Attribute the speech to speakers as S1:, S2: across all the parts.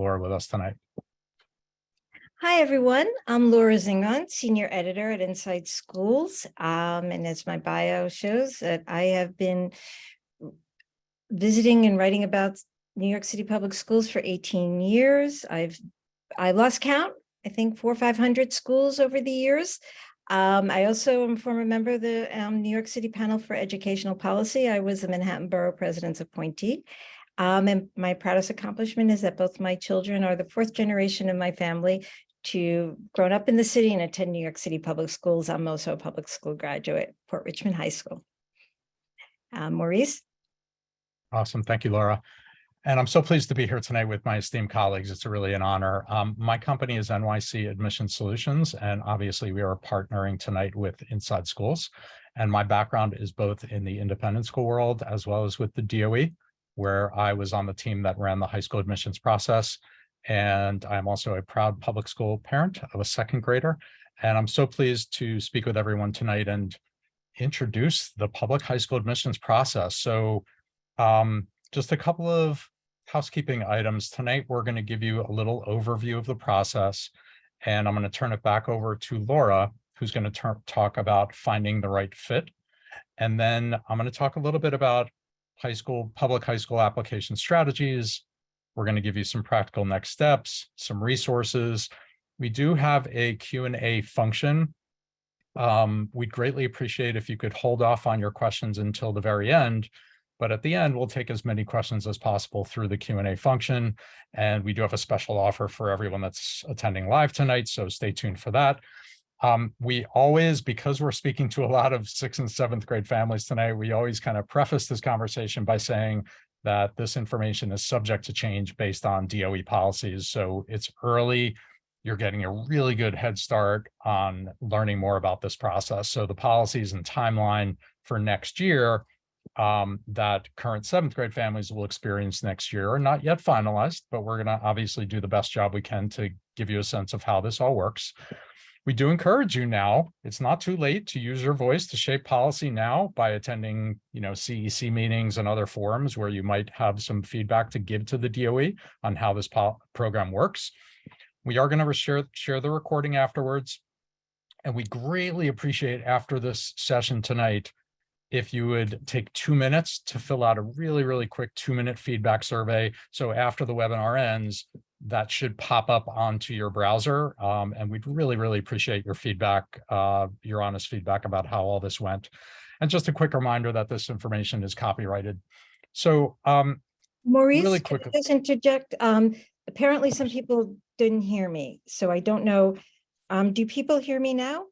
S1: Laura with us tonight.
S2: Hi, everyone. I'm Laura Zingon, Senior Editor at Inside Schools. And as my bio shows, that I have been visiting and writing about New York City public schools for 18 years. I lost count, I think 400 or 500 schools over the years. I also am a former member of the New York City Panel for Educational Policy. I was the Manhattan Borough President's appointee. And my proudest accomplishment is that both my children are the fourth generation of my family to grown up in the city and attend New York City public schools. I'm also a public school graduate, Port Richmond High School. Maurice?
S1: Awesome. Thank you, Laura. And I'm so pleased to be here tonight with my esteemed colleagues. It's really an honor. My company is NYC Admission Solutions, and obviously we are partnering tonight with Inside Schools. And my background is both in the independent school world as well as with the DOE, where I was on the team that ran the high school admissions process. And I'm also a proud public school parent of a second grader. And I'm so pleased to speak with everyone tonight and introduce the public high school admissions process. So just a couple of housekeeping items. Tonight, we're going to give you a little overview of the process. And I'm going to turn it back over to Laura, who's going to talk about finding the right fit. And then I'm going to talk a little bit about public high school application strategies. We're going to give you some practical next steps, some resources. We do have a Q&A function. We'd greatly appreciate if you could hold off on your questions until the very end, but at the end, we'll take as many questions as possible through the Q&A function. And we do have a special offer for everyone that's attending live tonight, so stay tuned for that. We always, because we're speaking to a lot of 6th and 7th grade families tonight, we always kind of preface this conversation by saying that this information is subject to change based on DOE policies. So it's early. You're getting a really good head start on learning more about this process. So the policies and timeline for next year that current 7th grade families will experience next year are not yet finalized, but we're going to obviously do the best job we can to give you a sense of how this all works. We do encourage you now, it's not too late to use your voice to shape policy now by attending, CEC meetings and other forums where you might have some feedback to give to the DOE on how this program works. We are going to share the recording afterwards, and we greatly appreciate after this session tonight if you would take 2 minutes to fill out a really, really quick 2-minute feedback survey. So after the webinar ends, that should pop up onto your browser. And we'd really, really appreciate your feedback, your honest feedback about how all this went. And just a quick reminder that this information is copyrighted. So
S2: Maurice,
S1: really quick.
S2: can I just interject? Apparently some people didn't hear me, so I don't know. Do people hear me now?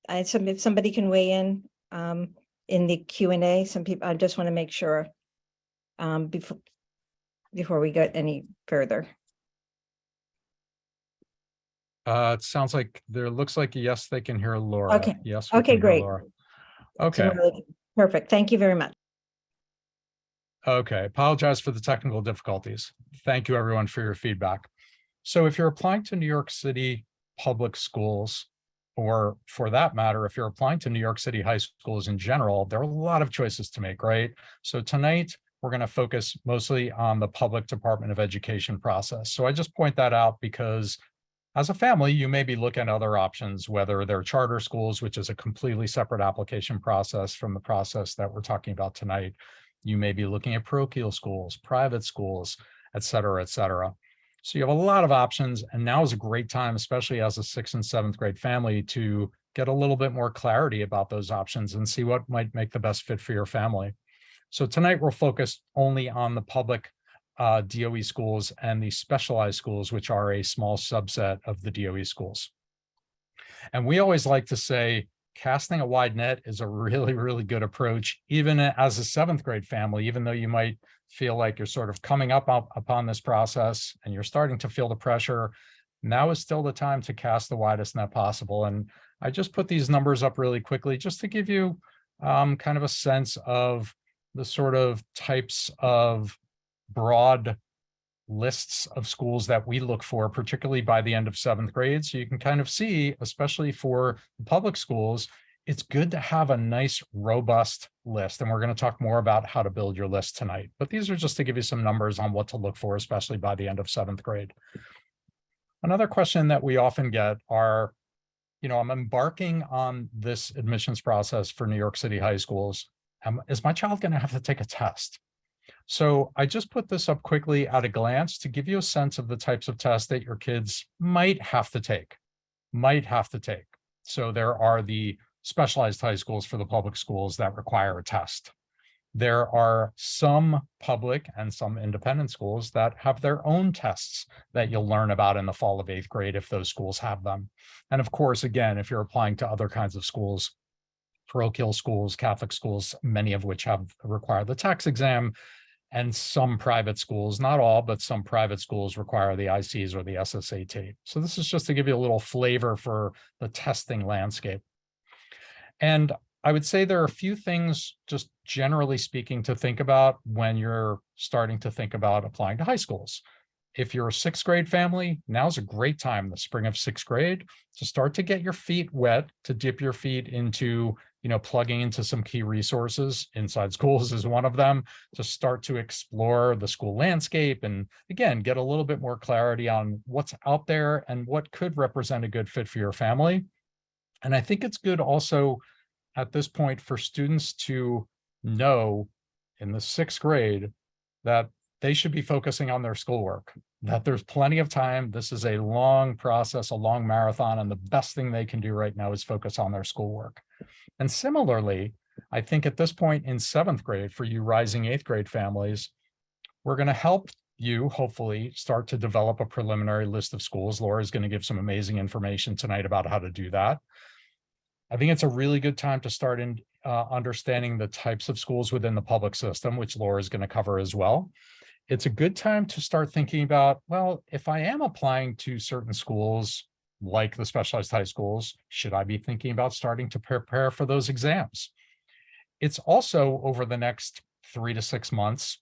S2: If somebody can weigh in the Q&A, some people, I just want to make sure before we get any further.
S1: It sounds like looks like yes, they can hear Laura.
S2: Okay.
S1: Yes.
S2: Okay, great.
S1: Laura. Okay.
S2: Perfect. Thank you very much.
S1: Okay. Apologize for the technical difficulties. Thank you, everyone, for your feedback. So if you're applying to New York City public schools, or for that matter, if you're applying to New York City high schools in general, there are a lot of choices to make, right? So tonight, we're going to focus mostly on the public Department of Education process. So I just point that out because as a family, you may be looking at other options, whether they're charter schools, which is a completely separate application process from the process that we're talking about tonight. You may be looking at parochial schools, private schools, et cetera, et cetera. So you have a lot of options, and now is a great time, especially as a 6th and 7th grade family, to get a little bit more clarity about those options and see what might make the best fit for your family. So tonight we're focused only on the public DOE schools and the specialized schools, which are a small subset of the DOE schools. And we always like to say, casting a wide net is a really, really good approach, even as a 7th grade family, even though you might feel like you're sort of coming up upon this process and you're starting to feel the pressure. Now is still the time to cast the widest net possible. And I just put these numbers up really quickly just to give you kind of a sense of the sort of types of broad lists of schools that we look for, particularly by the end of 7th grade. So you can kind of see, especially for the public schools, it's good to have a nice, robust list. And we're going to talk more about how to build your list tonight. But these are just to give you some numbers on what to look for, especially by the end of 7th grade. Another question that we often get are, I'm embarking on this admissions process for New York City high schools. Is my child going to have to take a test? So I just put this up quickly at a glance to give you a sense of the types of tests that your kids might have to take. So there are the specialized high schools for the public schools that require a test. There are some public and some independent schools that have their own tests that you'll learn about in the fall of 8th grade if those schools have them. And of course, again, if you're applying to other kinds of schools, parochial schools, Catholic schools, many of which require the tax exam, and some private schools, not all, but some private schools require the ICs or the SHSAT. So this is just to give you a little flavor for the testing landscape. And I would say there are a few things, just generally speaking, to think about when you're starting to think about applying to high schools. If you're a 6th grade family, now's a great time, the spring of 6th grade, to start to get your feet wet, to dip your feet into, plugging into some key resources. InsideSchools is one of them, to start to explore the school landscape and, again, get a little bit more clarity on what's out there and what could represent a good fit for your family. And I think it's good also at this point for students to know in the 6th grade that they should be focusing on their schoolwork, that there's plenty of time. This is a long process, a long marathon, and the best thing they can do right now is focus on their schoolwork. And similarly, I think at this point in 7th grade, for you rising 8th grade families, we're going to help you hopefully start to develop a preliminary list of schools. Laura is going to give some amazing information tonight about how to do that. I think it's a really good time to start understanding the types of schools within the public system, which Laura is going to cover as well. It's a good time to start thinking about, well, if I am applying to certain schools, like the specialized high schools, should I be thinking about starting to prepare for those exams? It's also over the next 3 to 6 months,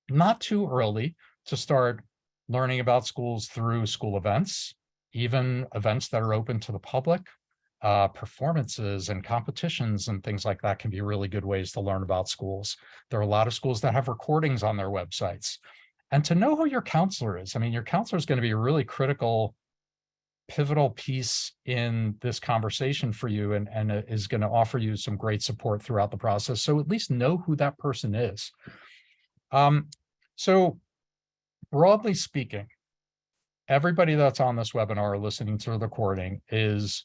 S1: not too early to start learning about schools through school events, even events that are open to the public. Performances and competitions and things like that can be really good ways to learn about schools. There are a lot of schools that have recordings on their websites. And to know who your counselor is. I mean, your counselor is going to be a really critical, pivotal piece in this conversation for you and is going to offer you some great support throughout the process. So at least know who that person is. So broadly speaking, everybody that's on this webinar or listening to the recording is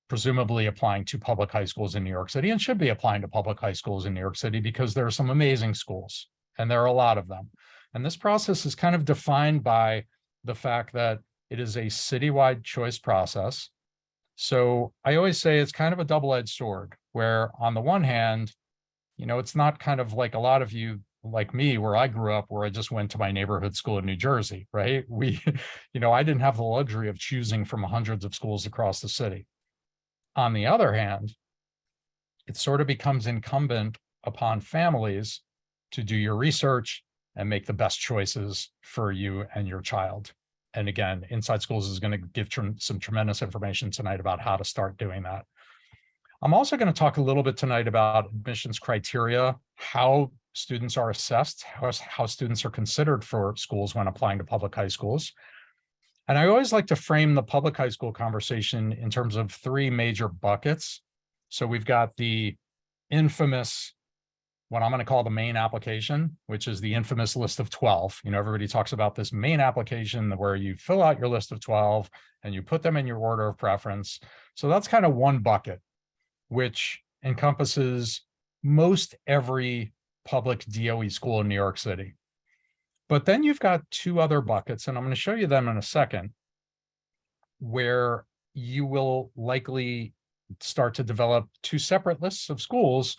S1: presumably applying to public high schools in New York City and should be applying to public high schools in New York City because there are some amazing schools and there are a lot of them. And this process is kind of defined by the fact that it is a citywide choice process. So I always say it's kind of a double-edged sword where on the one hand, it's not kind of like a lot of you like me, where I grew up, where I just went to my neighborhood school in New Jersey, right? I didn't have the luxury of choosing from hundreds of schools across the city. On the other hand, it sort of becomes incumbent upon families to do your research and make the best choices for you and your child. And again, InsideSchools is going to give some tremendous information tonight about how to start doing that. I'm also going to talk a little bit tonight about admissions criteria, how students are assessed, how students are considered for schools when applying to public high schools. And I always like to frame the public high school conversation in terms of 3 major buckets. So we've got the infamous, what I'm going to call the main application, which is the infamous list of 12. Everybody talks about this main application where you fill out your list of 12 and you put them in your order of preference. So that's kind of one bucket, which encompasses most every public DOE school in New York City. But then you've got 2 other buckets, and I'm going to show you them in a second, where you will likely start to develop 2 separate lists of schools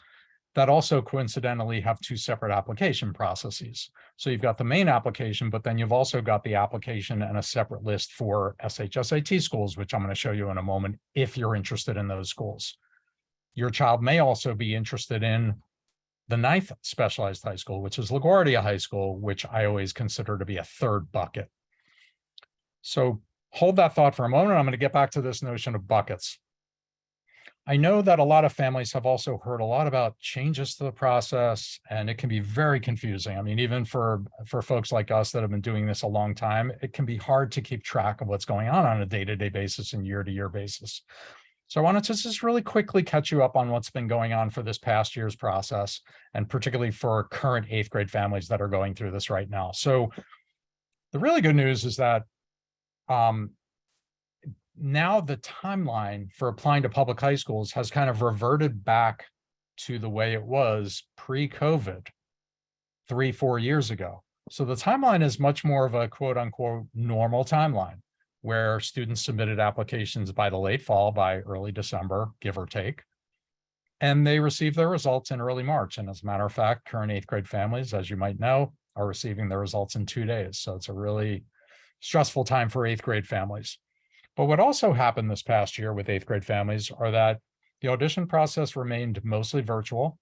S1: that also coincidentally have 2 separate application processes. So you've got the main application, but then you've also got the application and a separate list for SHSAT schools, which I'm going to show you in a moment if you're interested in those schools. Your child may also be interested in the 9th specialized high school, which is LaGuardia High School, which I always consider to be a 3rd bucket. So hold that thought for a moment. I'm going to get back to this notion of buckets. I know that a lot of families have also heard a lot about changes to the process, and it can be very confusing. I mean, even for folks like us that have been doing this a long time, it can be hard to keep track of what's going on a day-to-day basis and year-to-year basis. So I wanted to just really quickly catch you up on what's been going on for this past year's process, and particularly for current 8th grade families that are going through this right now. So the really good news is that now the timeline for applying to public high schools has kind of reverted back to the way it was pre-COVID 3-4 years ago. So the timeline is much more of a quote unquote normal timeline, where students submitted applications by the late fall, by early December, give or take, and they received their results in early March. And as a matter of fact, current 8th grade families, as you might know, are receiving their results in 2 days. So it's a really stressful time for 8th grade families. But what also happened this past year with 8th grade families are that the audition process remained mostly virtual.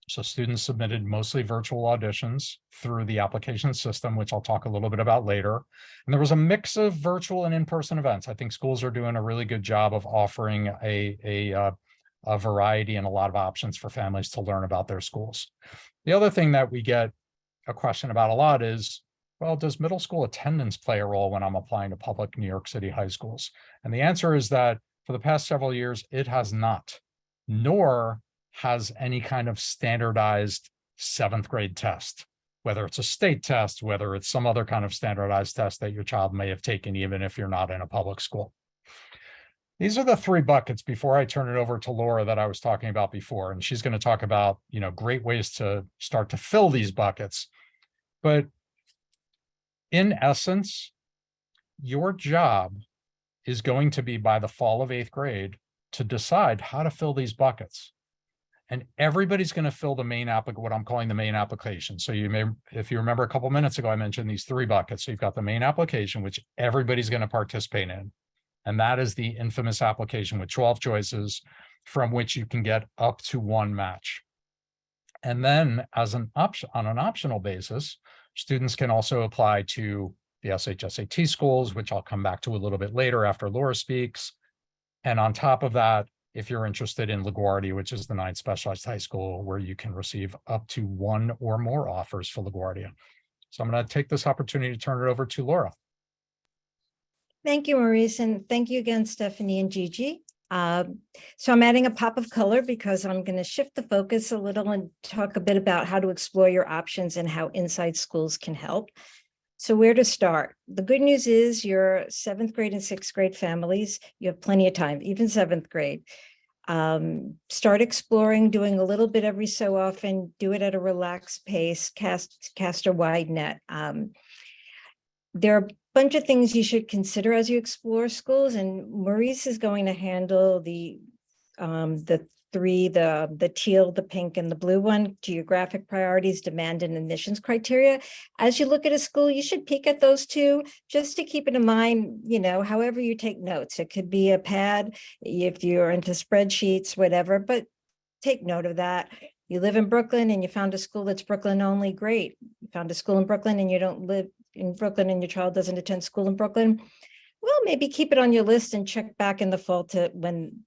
S1: So students submitted mostly virtual auditions through the application system, which I'll talk a little bit about later. And there was a mix of virtual and in-person events. I think schools are doing a really good job of offering a variety and a lot of options for families to learn about their schools. The other thing that we get a question about a lot is, well, does middle school attendance play a role when I'm applying to public New York City high schools? And the answer is that for the past several years, it has not, nor has any kind of standardized 7th grade test, whether it's a state test, whether it's some other kind of standardized test that your child may have taken, even if you're not in a public school. These are the 3 buckets before I turn it over to Laura that I was talking about before. And she's going to talk about, great ways to start to fill these buckets. But in essence, your job is going to be by the fall of 8th grade to decide how to fill these buckets. And everybody's going to fill the main what I'm calling the main application. So you may, if you remember a couple minutes ago, I mentioned these 3 buckets. So you've got the main application, which everybody's going to participate in. And that is the infamous application with 12 choices from which you can get up to 1 match. And then as an option, on an optional basis, students can also apply to the SHSAT schools, which I'll come back to a little bit later after Laura speaks. And on top of that, if you're interested in LaGuardia, which is the 9th specialized high school, where you can receive up to 1 or more offers for LaGuardia. So I'm going to take this opportunity to turn it over to Laura.
S2: Thank you, Maurice, and thank you again, Stephanie and Gigi. So I'm adding a pop of color because I'm going to shift the focus a little and talk a bit about how to explore your options and how Inside Schools can help. So where to start? The good news is your 7th grade and 6th grade families, you have plenty of time, even 7th grade. Start exploring, doing a little bit every so often, do it at a relaxed pace, cast a wide net. There are a bunch of things you should consider as you explore schools, and Maurice is going to handle the 3, the teal, the pink, and the blue one: geographic priorities, demand, and admissions criteria. As you look at a school, you should peek at those 2 just to keep it in mind, however you take notes. It could be a pad if you're into spreadsheets, whatever, but take note of that. You live in Brooklyn and you found a school that's Brooklyn only, great. You found a school in Brooklyn and you don't live in Brooklyn and your child doesn't attend school in Brooklyn, well, maybe keep it on your list and check back in the fall to when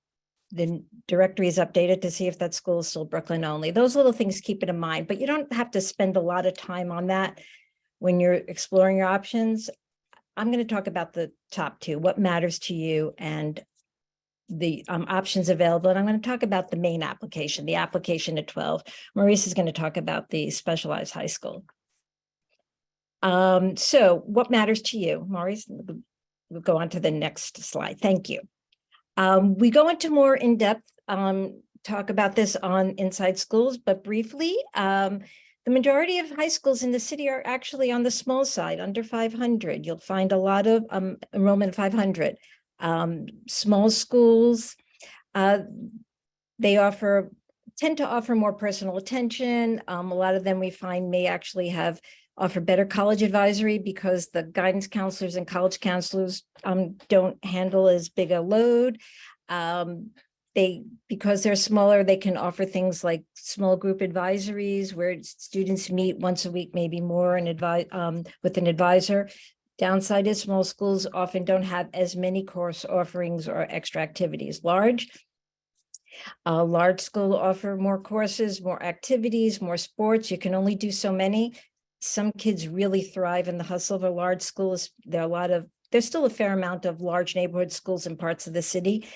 S2: the directory is updated to see if that school is still Brooklyn only. Those little things, keep it in mind, but you don't have to spend a lot of time on that when you're exploring your options. I'm going to talk about the top 2, what matters to you, and the options available. And I'm going to talk about the main application, the application at 12. Maurice is going to talk about the specialized high school. So what matters to you, Maurice? We'll go on to the next slide. Thank you. We go into more in-depth talk about this on Inside Schools, but briefly, the majority of high schools in the city are actually on the small side, under 500. You'll find a lot of enrollment 500. Small schools, they tend to offer more personal attention. A lot of them we find may actually offer better college advisory because the guidance counselors and college counselors don't handle as big a load. Because they're smaller, they can offer things like small group advisories where students meet once a week, maybe more, and with an advisor. Downside is small schools often don't have as many course offerings or extra activities. Large, A large school offer more courses, more activities, more sports. You can only do so many. Some kids really thrive in the hustle of a large school. There's still a fair amount of large neighborhood schools in parts of the city.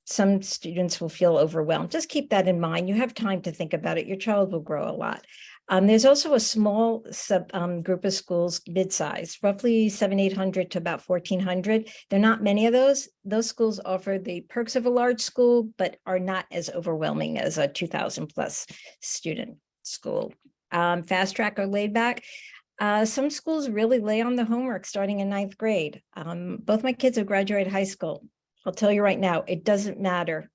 S2: Some students will feel overwhelmed. Just keep that in mind. You have time to think about it. Your child will grow a lot. There's also a small group of schools, mid-size, roughly 700-800 to about 1,400. There are not many of those. Those schools offer the perks of a large school, but are not as overwhelming as a 2,000 plus student school. Fast track or laid back. Some schools really lay on the homework starting in 9th grade. Both my kids have graduated high school. I'll tell you right now, it doesn't matter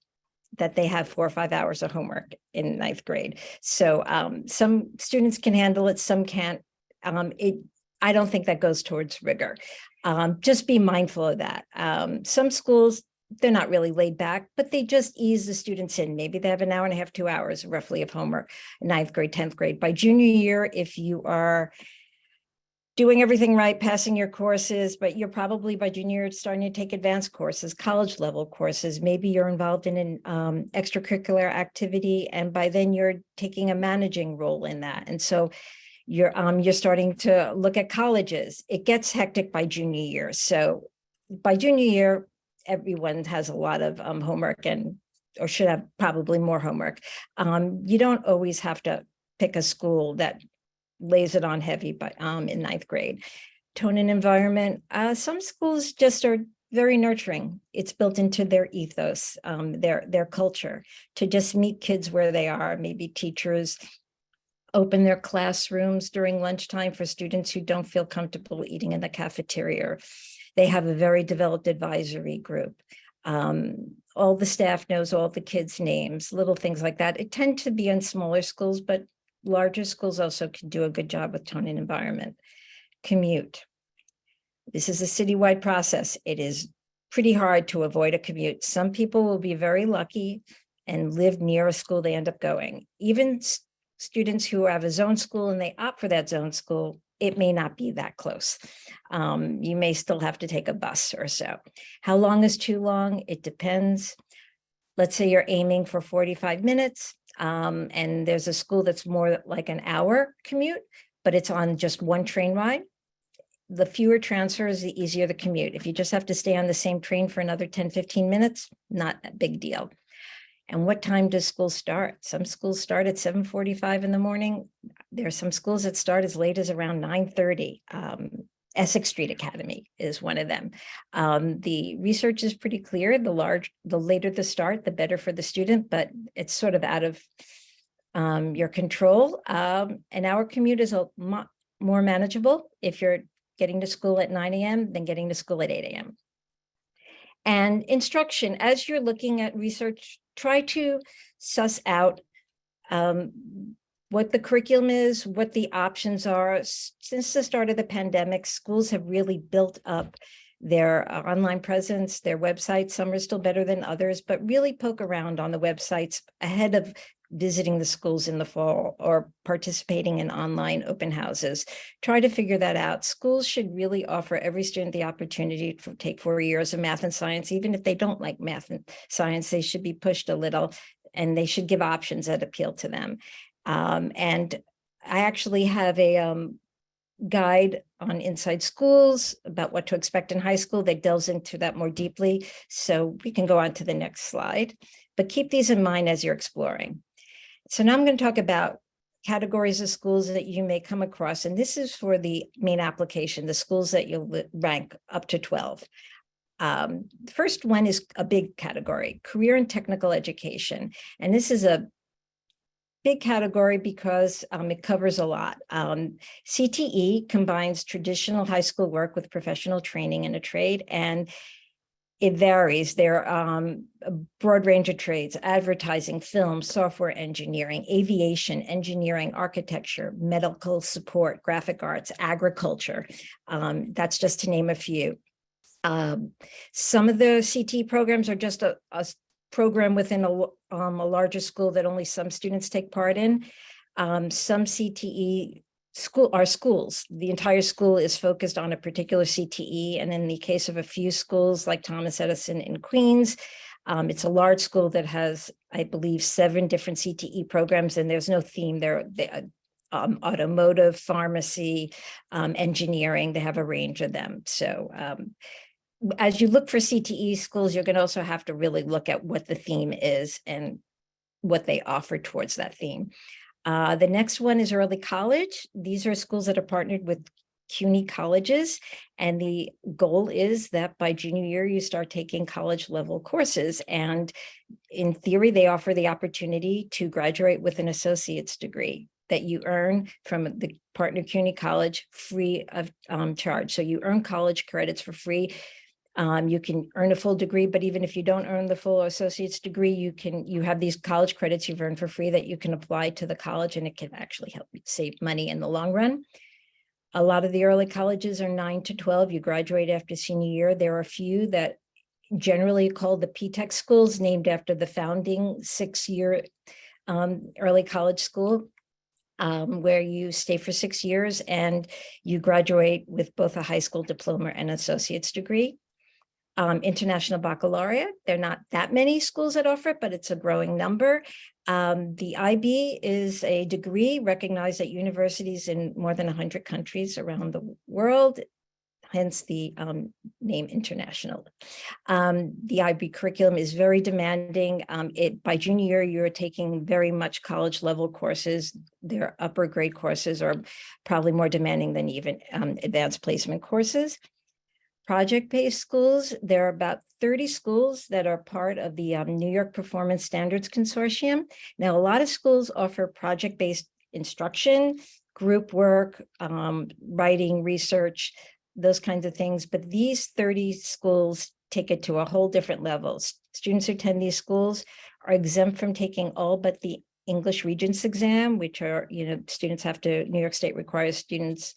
S2: that they have 4 or 5 hours of homework in 9th grade. So some students can handle it, some can't. I don't think that goes towards rigor. Just be mindful of that. Some schools, they're not really laid back, but they just ease the students in. Maybe they have an hour and a half, 2 hours roughly of homework, 9th grade, 10th grade. By junior year, if you are doing everything right, passing your courses, but you're probably by junior year starting to take advanced courses, college level courses. Maybe you're involved in an extracurricular activity, and by then you're taking a managing role in that. And so you're starting to look at colleges. It gets hectic by junior year. So by junior year, everyone has a lot of homework or should have probably more homework. You don't always have to pick a school that lays it on heavy, but in 9th grade. Tone and environment. Some schools just are very nurturing. It's built into their ethos, their culture, to just meet kids where they are. Maybe teachers open their classrooms during lunchtime for students who don't feel comfortable eating in the cafeteria. They have a very developed advisory group. All the staff knows all the kids' names, little things like that. It tends to be in smaller schools, but larger schools also can do a good job with tone and environment. Commute. This is a citywide process. It is pretty hard to avoid a commute. Some people will be very lucky and live near a school they end up going. Even students who have a zone school and they opt for that zone school, it may not be that close. You may still have to take a bus or so. How long is too long? It depends. Let's say you're aiming for 45 minutes. And there's a school that's more like an hour commute, but it's on just one train ride. The fewer transfers, the easier the commute. If you just have to stay on the same train for another 10, 15 minutes, not a big deal. And what time does school start? Some schools start at 7:45 in the morning. There are some schools that start as late as around 9:30. Essex Street Academy is one of them. The research is pretty clear. The later the start, the better for the student, but it's sort of out of your control. An hour commute is a lot more manageable if you're getting to school at 9 a.m. than getting to school at 8 a.m. And instruction, as you're looking at research, try to suss out what the curriculum is, what the options are. Since the start of the pandemic, schools have really built up their online presence, their websites. Some are still better than others, but really poke around on the websites ahead of visiting the schools in the fall or participating in online open houses. Try to figure that out. Schools should really offer every student the opportunity to take 4 years of math and science. Even if they don't like math and science, they should be pushed a little, and they should give options that appeal to them. And I actually have a guide on Inside Schools about what to expect in high school that delves into that more deeply. So we can go on to the next slide, but keep these in mind as you're exploring. So now I'm going to talk about categories of schools that you may come across. And this is for the main application, the schools that you'll rank up to 12. The first one is a big category, career and technical education. And this is a big category because it covers a lot. CTE combines traditional high school work with professional training in a trade, and it varies. There are a broad range of trades: advertising, film, software engineering, aviation, engineering, architecture, medical support, graphic arts, agriculture. That's just to name a few. Some of the CTE programs are just a program within a larger school that only some students take part in. Some CTE are schools. The entire school is focused on a particular CTE. And in the case of a few schools like Thomas Edison in Queens, It's a large school that has, I believe, 7 different CTE programs, and there's no theme. They're automotive, pharmacy, engineering. They have a range of them. So as you look for CTE schools, you're going to also have to really look at what the theme is and what they offer towards that theme. The next one is early college. These are schools that are partnered with CUNY colleges, and the goal is that by junior year, you start taking college level courses. And in theory, they offer the opportunity to graduate with an associate's degree that you earn from the partner CUNY college free of charge. So you earn college credits for free. You can earn a full degree, but even if you don't earn the full associate's degree, you have these college credits you've earned for free that you can apply to the college, and it can actually help you save money in the long run. A lot of the early colleges are 9 to 12. You graduate after senior year. There are a few that generally called the P-Tech schools, named after the founding 6-year early college school, where you stay for 6 years and you graduate with both a high school diploma and an associate's degree. International baccalaureate, there are not that many schools that offer it, but it's a growing number. The IB is a degree recognized at universities in more than 100 countries around the world, hence the name international. The IB curriculum is very demanding. By junior year, you're taking very much college level courses. Their upper grade courses are probably more demanding than even advanced placement courses. Project-based schools, there are about 30 schools that are part of the New York Performance Standards Consortium. Now, a lot of schools offer project-based instruction, group work, writing, research, those kinds of things. But these 30 schools take it to a whole different level. Students who attend these schools are exempt from taking all but the English Regents exam, which are, students have to, New York State requires students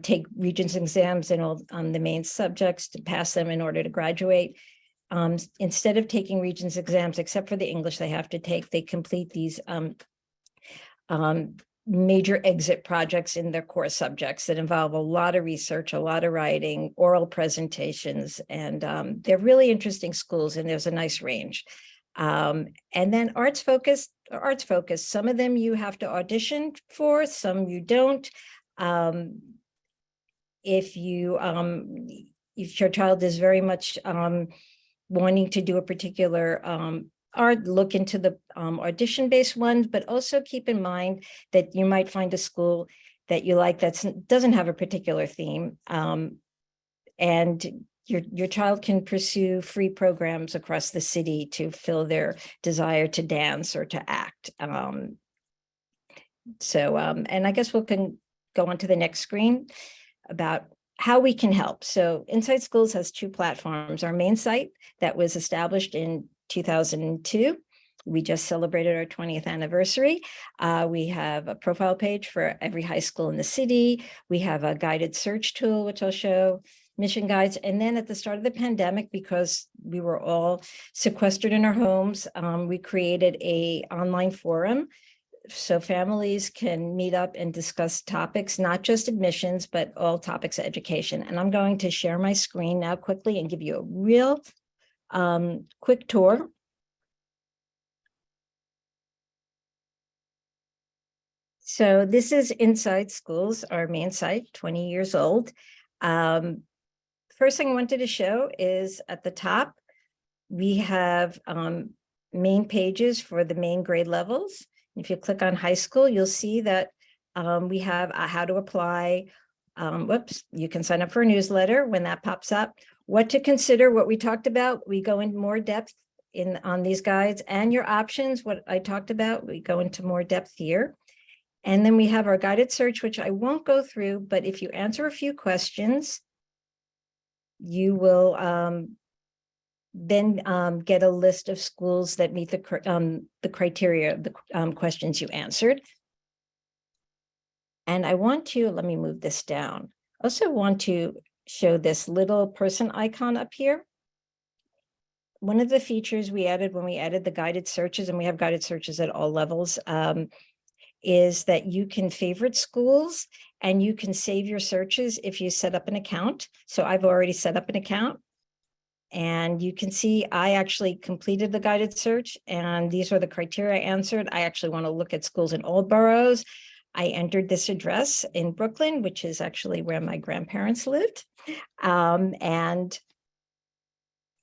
S2: take Regents exams in all the main subjects to pass them in order to graduate. Instead of taking Regents exams, except for the English they complete these major exit projects in their core subjects that involve a lot of research, a lot of writing, oral presentations, and they're really interesting schools, and there's a nice range. And then arts focused. Some of them you have to audition for, some you don't. If your child is very much wanting to do a particular art, look into the audition-based ones, but also keep in mind that you might find a school that you like that doesn't have a particular theme, and your child can pursue free programs across the city to fill their desire to dance or to act. And I guess we can go on to the next screen about how we can help. So InsideSchools has 2 platforms. Our main site that was established in 2002. We just celebrated our 20th anniversary. We have a profile page for every high school in the city. We have a guided search tool, which I'll show, mission guides. And then at the start of the pandemic, because we were all sequestered in our homes, we created an online forum so families can meet up and discuss topics, not just admissions, but all topics of education. And I'm going to share my screen now quickly and give you a real quick tour. So this is InsideSchools, our main site, 20 years old. First thing I wanted to show is at the top, we have main pages for the main grade levels. If you click on high school, you'll see that we have how to apply. You can sign up for a newsletter when that pops up. What to consider, what we talked about, we go into more depth on these guides, and your options, what I talked about, we go into more depth here. And then we have our guided search, which I won't go through, but if you answer a few questions, you will then get a list of schools that meet the criteria of the questions you answered. And I want to, let me move this down. Also want to show this little person icon up here. One of the features we added when we added the guided searches, and we have guided searches at all levels, is that you can favorite schools and you can save your searches if you set up an account. So I've already set up an account. And you can see I actually completed the guided search, and these are the criteria I answered. I actually want to look at schools in all boroughs. I entered this address in Brooklyn, which is actually where my grandparents lived. And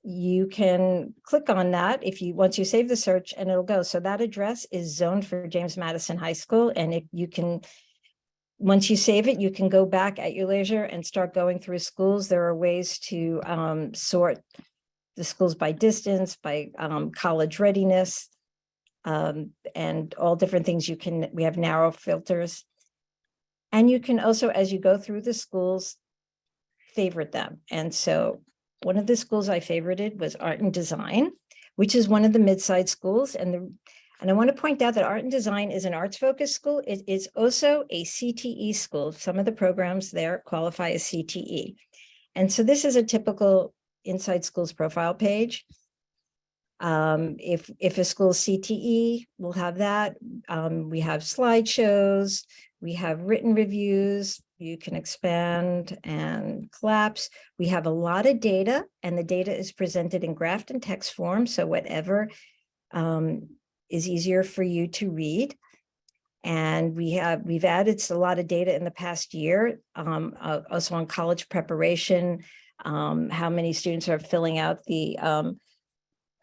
S2: you can click on that once you save the search, and it'll go. So that address is zoned for James Madison High School. And once you save it, you can go back at your leisure and start going through schools. There are ways to sort the schools by distance, by college readiness, and all different things. We have narrow filters. And you can also, as you go through the schools, favorite them. And so one of the schools I favorited was Art and Design, which is one of the mid-sized schools. And I want to point out that Art and Design is an arts-focused school. It is also a CTE school. Some of the programs there qualify as CTE. And so this is a typical Inside Schools profile page. If a school is CTE, we'll have that. We have slideshows. We have written reviews. You can expand and collapse. We have a lot of data, and the data is presented in graph and text form. So whatever is easier for you to read. And we've added a lot of data in the past year, also on college preparation, how many students are filling out the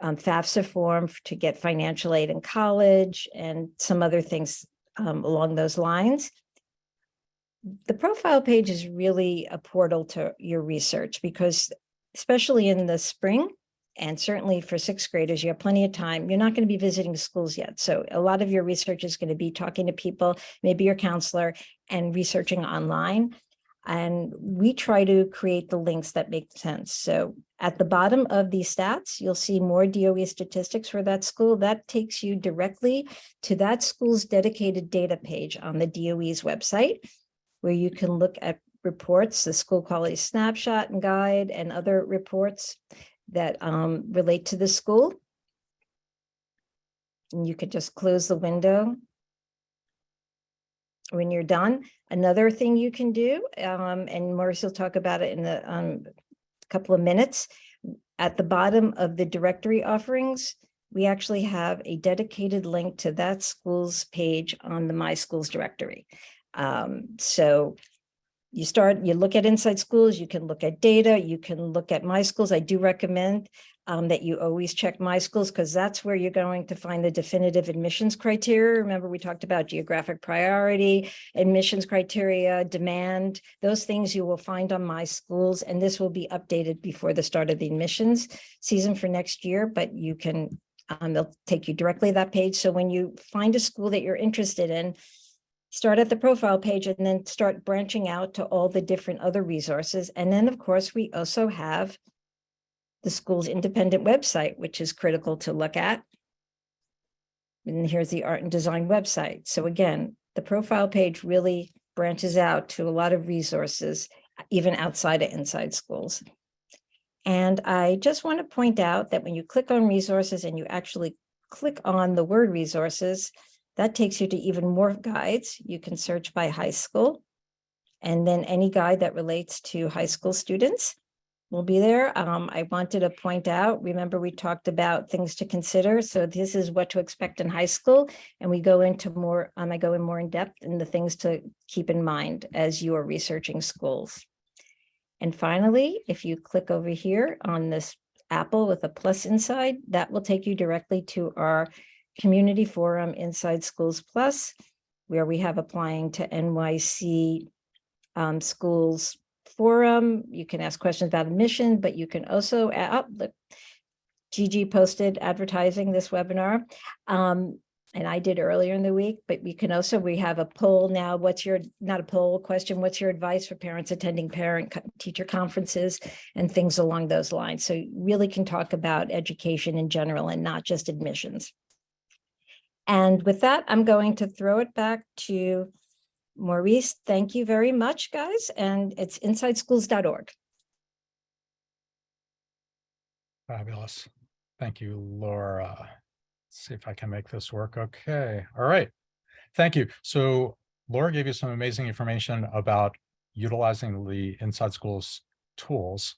S2: FAFSA form to get financial aid in college, and some other things along those lines. The profile page is really a portal to your research, because especially in the spring, and certainly for sixth graders, you have plenty of time. You're not going to be visiting schools yet. So a lot of your research is going to be talking to people, maybe your counselor, and researching online. And we try to create the links that make sense. So at the bottom of these stats, you'll see more DOE statistics for that school. That takes you directly to that school's dedicated data page on the DOE's website, where you can look at reports, the school quality snapshot and guide, and other reports that relate to the school. And you could just close the window when you're done. Another thing you can do, and Maurice will talk about it in a couple of minutes, at the bottom of the directory offerings, we actually have a dedicated link to that school's page on the My Schools directory. So you look at Inside Schools, you can look at data, you can look at My Schools. I do recommend that you always check My Schools, because that's where you're going to find the definitive admissions criteria. Remember, we talked about geographic priority, admissions criteria, demand, those things you will find on My Schools, and this will be updated before the start of the admissions season for next year, but you can, they'll take you directly to that page. So when you find a school that you're interested in, start at the profile page and then start branching out to all the different other resources. And then, of course, we also have the school's independent website, which is critical to look at. And here's the Art and Design website. So again, the profile page really branches out to a lot of resources, even outside of Inside Schools. And I just want to point out that when you click on resources and you actually click on the word resources, that takes you to even more guides. You can search by high school, and then any guide that relates to high school students will be there. I wanted to point out, remember we talked about things to consider. So this is what to expect in high school. And we go into more, I go in more in depth in the things to keep in mind as you are researching schools. And finally, if you click over here on this apple with a plus inside, that will take you directly to our community forum, Inside Schools Plus, where we have applying to NYC schools forum. You can ask questions about admission, but you can also, look, Gigi posted advertising this webinar, and I did earlier in the week, but we have a poll now. Not a poll, question, what's your advice for parents attending parent-teacher conferences and things along those lines? So you really can talk about education in general and not just admissions. And with that, I'm going to throw it back to Maurice. Thank you very much, guys. And it's InsideSchools.org.
S1: Fabulous. Thank you, Laura. Let's see if I can make this work. Okay. All right. Thank you. So Laura gave you some amazing information about utilizing the Inside Schools tools.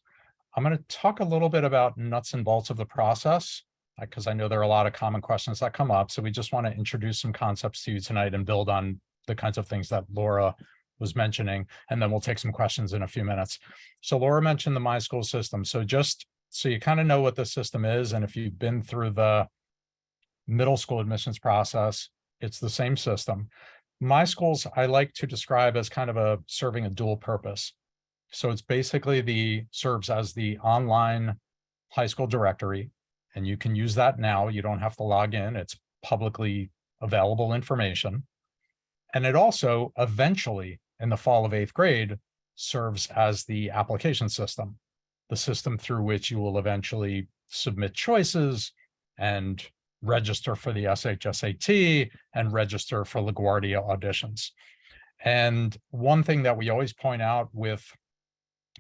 S1: I'm going to talk a little bit about nuts and bolts of the process, because I know there are a lot of common questions that come up. So we just want to introduce some concepts to you tonight and build on the kinds of things that Laura was mentioning, and then we'll take some questions in a few minutes. So Laura mentioned the My School system. So just so you kind of know what the system is, and if you've been through the middle school admissions process, it's the same system. My Schools, I like to describe as kind of serving a dual purpose. So it's basically serves as the online high school directory, and you can use that now. You don't have to log in. It's publicly available information. And it also eventually, in the fall of 8th grade, serves as the application system, the system through which you will eventually submit choices and register for the SHSAT and register for LaGuardia auditions. And one thing that we always point out with,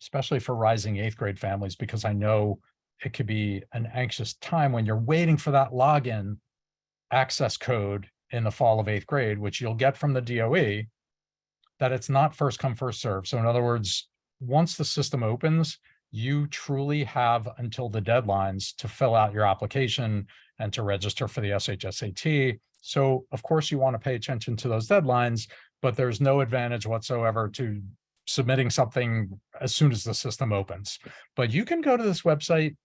S1: especially for rising 8th grade families, because I know it could be an anxious time when you're waiting for that login access code in the fall of 8th grade, which you'll get from the DOE, that it's not first come, first serve. So in other words, once the system opens, you truly have until the deadlines to fill out your application and to register for the SHSAT. So of course you want to pay attention to those deadlines, but there's no advantage whatsoever to submitting something as soon as the system opens. But you can go to this website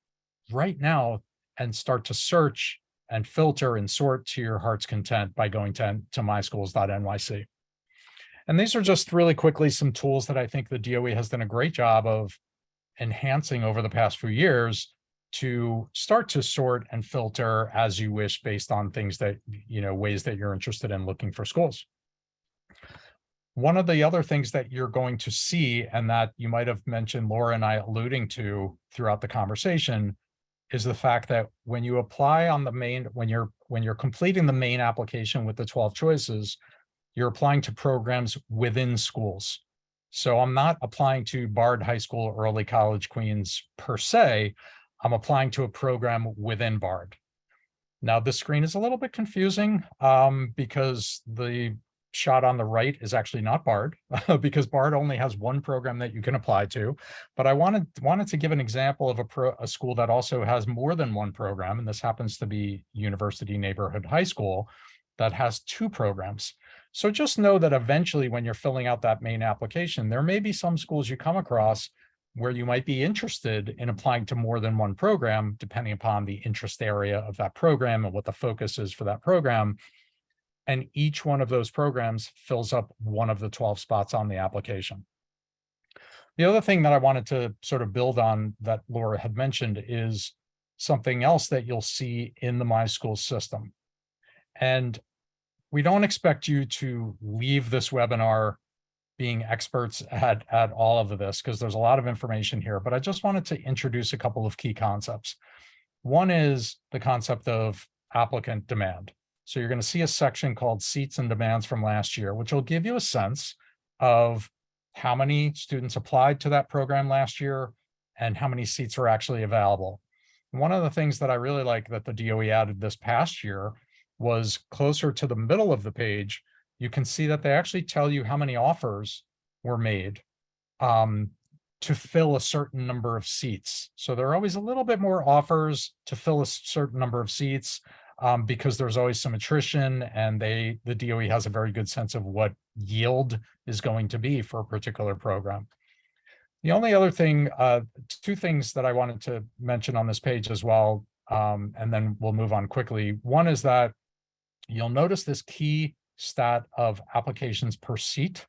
S1: right now and start to search and filter and sort to your heart's content by going to myschools.nyc. And these are just really quickly some tools that I think the DOE has done a great job of enhancing over the past few years to start to sort and filter as you wish based on things that, ways that you're interested in looking for schools. One of the other things that you're going to see, and that you might have mentioned Laura and I alluding to throughout the conversation, is the fact that when you apply on the main, when you're completing the main application with the 12 choices, you're applying to programs within schools. So I'm not applying to Bard High School, Early College, Queens per se. I'm applying to a program within Bard. Now, this screen is a little bit confusing because the shot on the right is actually not Bard because Bard only has one program that you can apply to. But I wanted to give an example of a school that also has more than one program, and this happens to be University Neighborhood High School that has 2 programs. So just know that eventually when you're filling out that main application, there may be some schools you come across where you might be interested in applying to more than one program, depending upon the interest area of that program and what the focus is for that program. And each one of those programs fills up one of the 12 spots on the application. The other thing that I wanted to sort of build on that Laura had mentioned is something else that you'll see in the My School system. And we don't expect you to leave this webinar being experts at all of this, because there's a lot of information here, but I just wanted to introduce a couple of key concepts. One is the concept of applicant demand. So you're going to see a section called Seats and Demands from last year, which will give you a sense of how many students applied to that program last year and how many seats are actually available. One of the things that I really like that the DOE added this past year was closer to the middle of the page. You can see that they actually tell you how many offers were made to fill a certain number of seats. So there are always a little bit more offers to fill a certain number of seats because there's always some attrition, and the DOE has a very good sense of what yield is going to be for a particular program. The only other thing, 2 things that I wanted to mention on this page as well, and then we'll move on quickly. One is that you'll notice this key stat of applications per seat.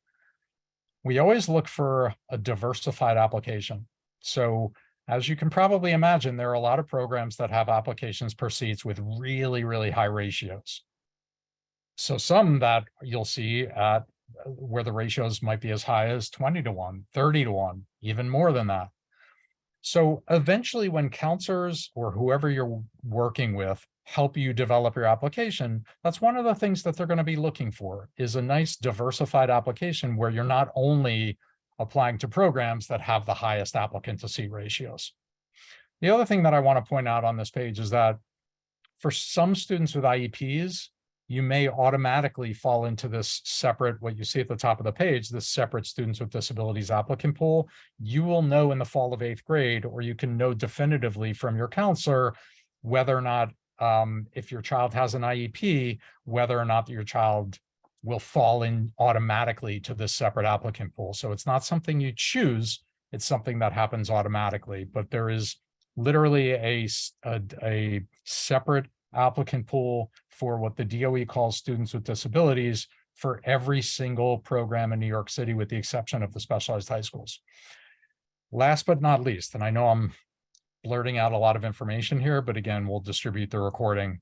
S1: We always look for a diversified application. So as you can probably imagine, there are a lot of programs that have applications per seats with really, really high ratios. So some that you'll see at where the ratios might be as high as 20 to 1, 30 to 1, even more than that. So eventually when counselors or whoever you're working with help you develop your application, that's one of the things that they're going to be looking for, is a nice diversified application where you're not only applying to programs that have the highest applicant to seat ratios. The other thing that I want to point out on this page is that for some students with IEPs, you may automatically fall into this separate, what you see at the top of the page, this separate students with disabilities applicant pool. You will know in the fall of 8th grade, or you can know definitively from your counselor whether or not, if your child has an IEP, whether or not your child will fall in automatically to this separate applicant pool. So it's not something you choose, it's something that happens automatically, but there is literally a separate applicant pool for what the DOE calls students with disabilities for every single program in New York City, with the exception of the specialized high schools. Last but not least, and I know I'm blurting out a lot of information here, but again, we'll distribute the recording.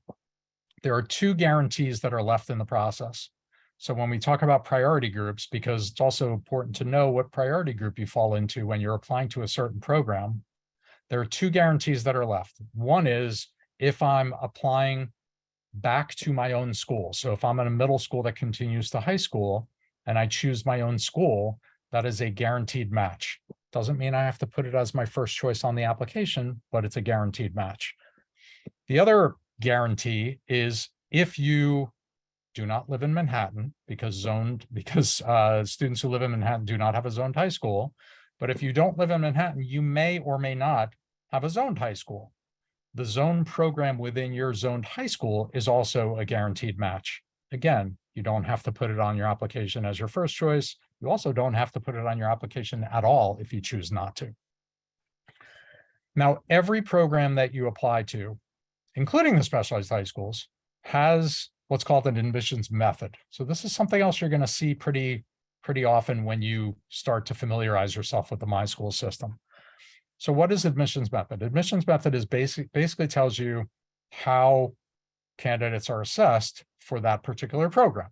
S1: There are 2 guarantees that are left in the process. So when we talk about priority groups, because it's also important to know what priority group you fall into when you're applying to a certain program, there are 2 guarantees that are left. One is if I'm applying back to my own school. So if I'm in a middle school that continues to high school and I choose my own school, that is a guaranteed match. Doesn't mean I have to put it as my first choice on the application, but it's a guaranteed match. The other guarantee is if you do not live in Manhattan, because students who live in Manhattan do not have a zoned high school. But if you don't live in Manhattan, you may or may not have a zoned high school. The zone program within your zoned high school is also a guaranteed match. Again, you don't have to put it on your application as your first choice. You also don't have to put it on your application at all if you choose not to. Now, every program that you apply to, including the specialized high schools, has what's called an admissions method. So this is something else you're going to see pretty often when you start to familiarize yourself with the My School system. So what is admissions method? Admissions method is basically tells you how candidates are assessed for that particular program.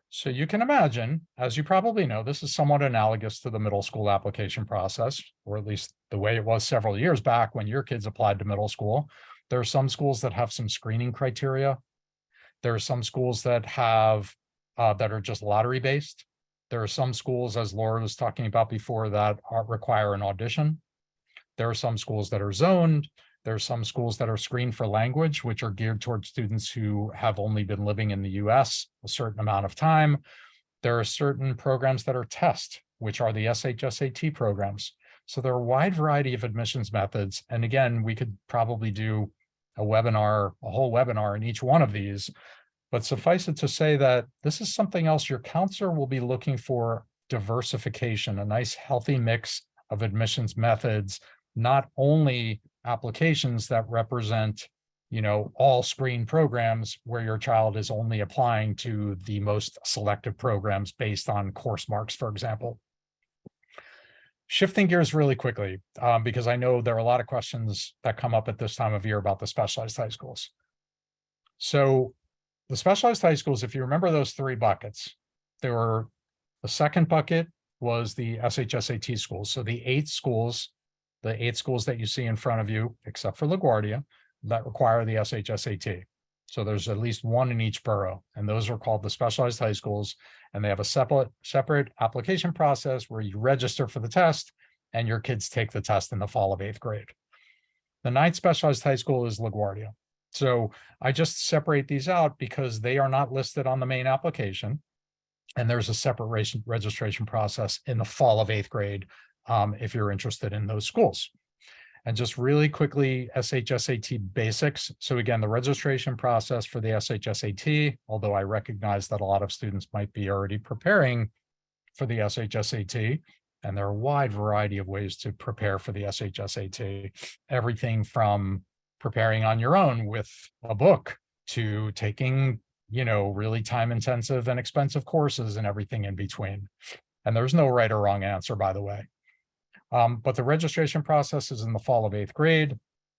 S1: So you can imagine, as you probably know, this is somewhat analogous to the middle school application process, or at least the way it was several years back when your kids applied to middle school. There are some schools that have some screening criteria. There are some schools that have that are just lottery based. There are some schools, as Laura was talking about before, that require an audition. There are some schools that are zoned. There are some schools that are screened for language, which are geared towards students who have only been living in the US a certain amount of time. There are certain programs that are test, which are the SHSAT programs. So there are a wide variety of admissions methods. And again, we could probably do a whole webinar in each one of these. But suffice it to say that this is something else your counselor will be looking for: diversification, a nice healthy mix of admissions methods, not only applications that represent, all screen programs where your child is only applying to the most selective programs based on course marks, for example. Shifting gears really quickly, because I know there are a lot of questions that come up at this time of year about the specialized high schools. So the specialized high schools, if you remember those 3 buckets, the second bucket was the SHSAT schools. So the 8 schools that you see in front of you, except for LaGuardia, that require the SHSAT. So there's at least 1 in each borough, and those are called the specialized high schools. And they have a separate application process where you register for the test and your kids take the test in the fall of 8th grade. The 9th specialized high school is LaGuardia. So I just separate these out because they are not listed on the main application. And there's a separate registration process in the fall of 8th grade if you're interested in those schools. And just really quickly, SHSAT basics. So again, the registration process for the SHSAT, although I recognize that a lot of students might be already preparing for the SHSAT, and there are a wide variety of ways to prepare for the SHSAT, everything from preparing on your own with a book to taking, really time-intensive and expensive courses and everything in between. And there's no right or wrong answer, by the way. But the registration process is in the fall of 8th grade.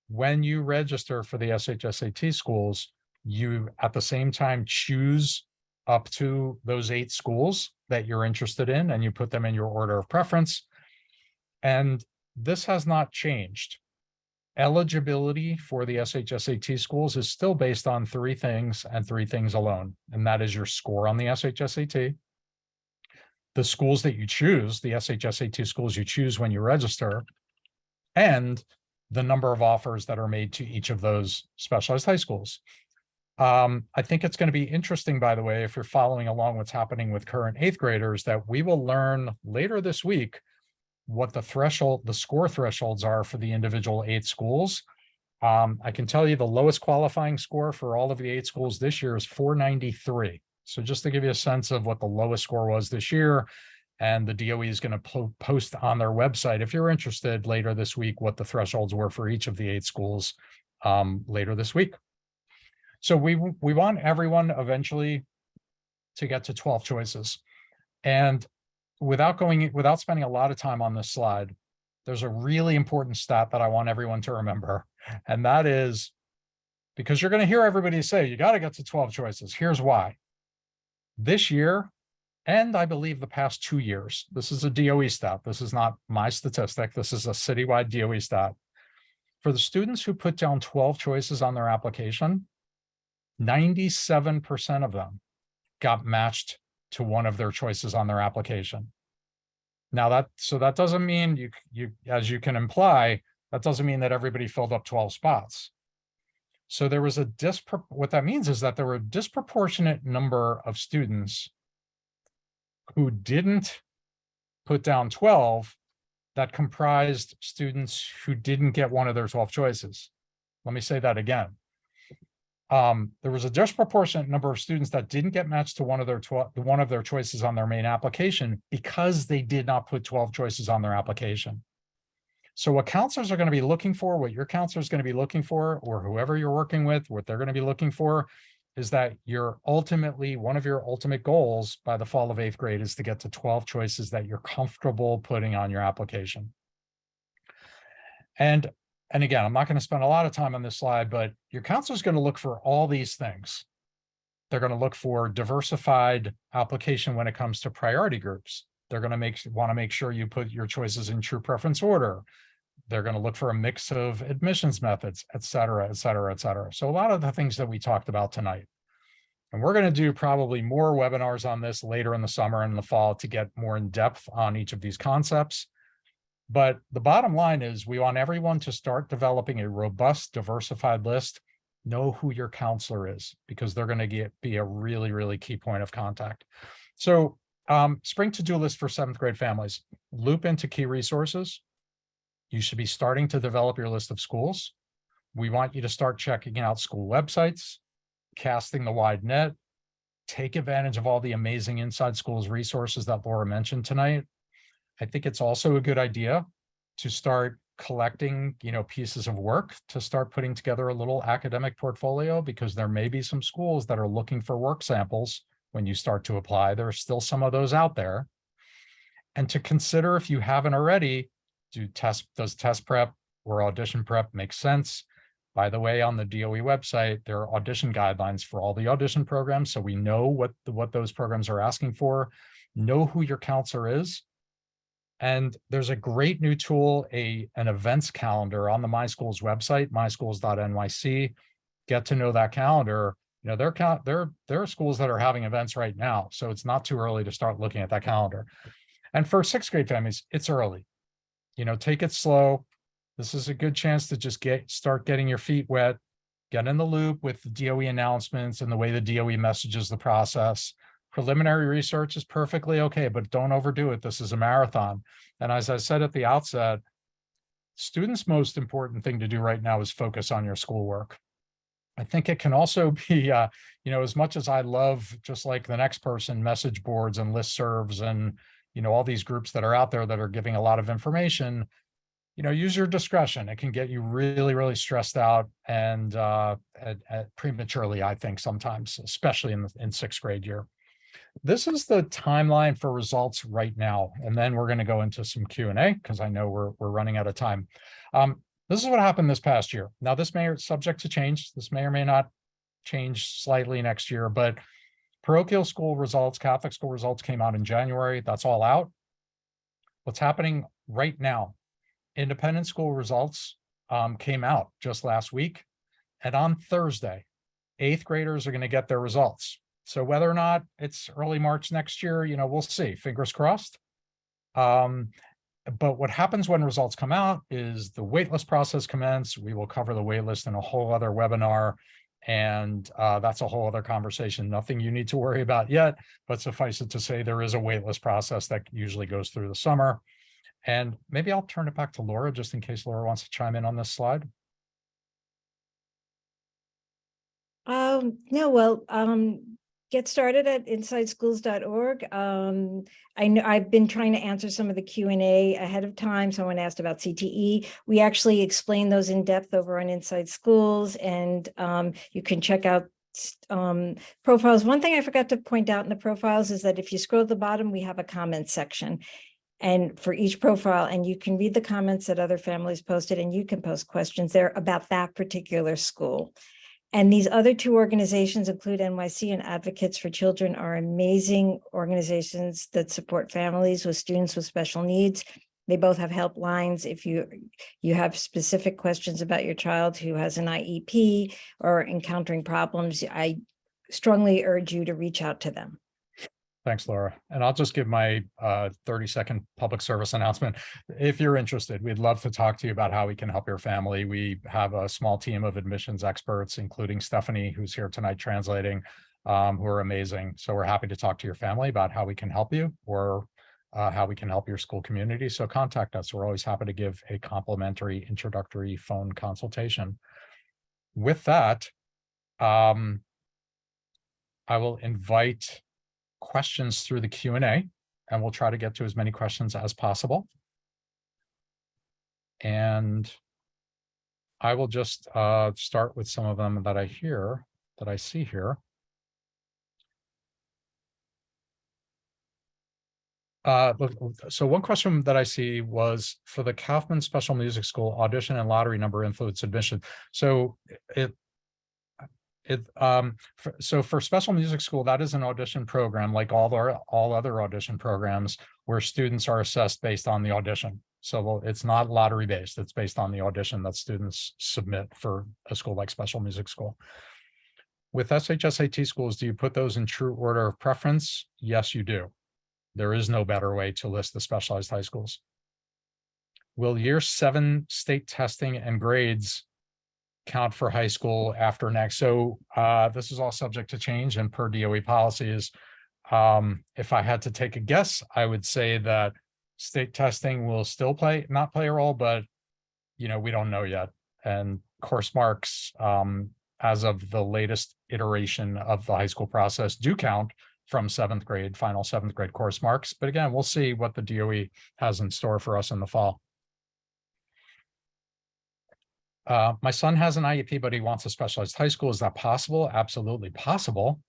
S1: When you register for the SHSAT schools, you at the same time choose up to those 8 schools that you're interested in, and you put them in your order of preference. And this has not changed. Eligibility for the SHSAT schools is still based on 3 things and 3 things alone, and that is your score on the SHSAT, the schools that you choose, the SHSAT schools you choose when you register, and the number of offers that are made to each of those specialized high schools. I think it's going to be interesting, by the way, if you're following along what's happening with current 8th graders, that we will learn later this week what the score thresholds are for the individual 8 schools. I can tell you the lowest qualifying score for all of the 8 schools this year is 493. So just to give you a sense of what the lowest score was this year, and the DOE is going to post on their website, if you're interested, later this week, what the thresholds were for each of the 8 schools later this week. So we want everyone eventually to get to 12 choices. And without spending a lot of time on this slide, there's a really important stat that I want everyone to remember. And that is, because you're going to hear everybody say, you got to get to 12 choices. Here's why. This year, and I believe the past 2 years, this is a DOE stat. This is not my statistic. This is a citywide DOE stat. For the students who put down 12 choices on their application, 97% of them got matched to one of their choices on their application. Now that doesn't mean you, as you can imply, that doesn't mean that everybody filled up 12 spots. So there was what that means is that there were a disproportionate number of students who didn't put down 12 that comprised students who didn't get one of their 12 choices. Let me say that again. There was a disproportionate number of students that didn't get matched to one of their choices on their main application because they did not put 12 choices on their application. So what counselors are going to be looking for, what your counselor is going to be looking for, or whoever you're working with, what they're going to be looking for, is that one of your ultimate goals by the fall of 8th grade is to get to 12 choices that you're comfortable putting on your application. And again, I'm not going to spend a lot of time on this slide, but your counselor is going to look for all these things. They're going to look for diversified application when it comes to priority groups. They're going to want to make sure you put your choices in true preference order. They're going to look for a mix of admissions methods, et cetera, et cetera, et cetera. So a lot of the things that we talked about tonight. And we're going to do probably more webinars on this later in the summer and the fall to get more in depth on each of these concepts. But the bottom line is we want everyone to start developing a robust, diversified list. Know who your counselor is, because they're going to be a really, really key point of contact. So spring to-do list for 7th grade families. Loop into key resources. You should be starting to develop your list of schools. We want you to start checking out school websites, casting the wide net, take advantage of all the amazing Inside Schools resources that Laura mentioned tonight. I think it's also a good idea to start collecting, pieces of work, to start putting together a little academic portfolio, because there may be some schools that are looking for work samples when you start to apply. There are still some of those out there. And to consider, if you haven't already, does test prep or audition prep make sense? By the way, on the DOE website, there are audition guidelines for all the audition programs, so we know what those programs are asking for. Know who your counselor is. And there's a great new tool, an events calendar on the MySchools website, myschools.nyc. Get to know that calendar. There are schools that are having events right now, so it's not too early to start looking at that calendar. And for 6th grade families, it's early. Take it slow. This is a good chance to just start getting your feet wet, get in the loop with the DOE announcements and the way the DOE messages the process. Preliminary research is perfectly okay, but don't overdo it. This is a marathon. And as I said at the outset, students' most important thing to do right now is focus on your schoolwork. I think it can also be, as much as I love, just like the next person, message boards and listservs and, all these groups that are out there that are giving a lot of information, use your discretion. It can get you really, really stressed out and prematurely, I think, sometimes, especially in 6th grade year. This is the timeline for results right now. And then we're going to go into some Q&A because I know we're running out of time. This is what happened this past year. Now, this may be subject to change. This may or may not change slightly next year, but parochial school results, Catholic school results came out in January. That's all out. What's happening right now? Independent school results came out just last week. And on Thursday, 8th graders are going to get their results. So whether or not it's early March next year, we'll see. Fingers crossed. But what happens when results come out is the waitlist process commences. We will cover the waitlist in a whole other webinar. And that's a whole other conversation. Nothing you need to worry about yet, but suffice it to say, there is a waitlist process that usually goes through the summer. And maybe I'll turn it back to Laura, just in case Laura wants to chime in on this slide.
S2: No, well, get started at InsideSchools.org. I know I've been trying to answer some of the Q&A ahead of time. Someone asked about CTE. We actually explain those in depth over on Inside Schools, and you can check out profiles. One thing I forgot to point out in the profiles is that if you scroll to the bottom, we have a comment section, and for each profile, and you can read the comments that other families posted, and you can post questions there about that particular school. And these other two organizations include NYC and Advocates for Children are amazing organizations that support families with students with special needs. They both have helplines. If you have specific questions about your child who has an IEP or encountering problems, I strongly urge you to reach out to them.
S1: Thanks, Laura. And I'll just give my 30-second public service announcement. If you're interested, we'd love to talk to you about how we can help your family. We have a small team of admissions experts, including Stephanie, who's here tonight translating, who are amazing. So we're happy to talk to your family about how we can help you, or how we can help your school community. So contact us. We're always happy to give a complimentary introductory phone consultation. With that, I will invite questions through the Q&A, and we'll try to get to as many questions as possible. And I will just start with some of them that I see here. So one question that I see was, for the Kaufman Special Music School, audition and lottery number influence admission. So so for special music school, that is an audition program like all other audition programs, where students are assessed based on the audition. So it's not lottery based, it's based on the audition that students submit for a school like special music school. With SHSAT schools, do you put those in true order of preference? Yes, you do. There is no better way to list the specialized high schools. Will year 7 state testing and grades count for high school after next? So this is all subject to change, and per DOE policies, if I had to take a guess, I would say that state testing will still not play a role, but we don't know yet. And course marks, as of the latest iteration of the high school process, do count from 7th grade, final 7th grade course marks. But again, we'll see what the DOE has in store for us in the fall. My son has an IEP, but he wants a specialized high school. Is that possible? Absolutely possible.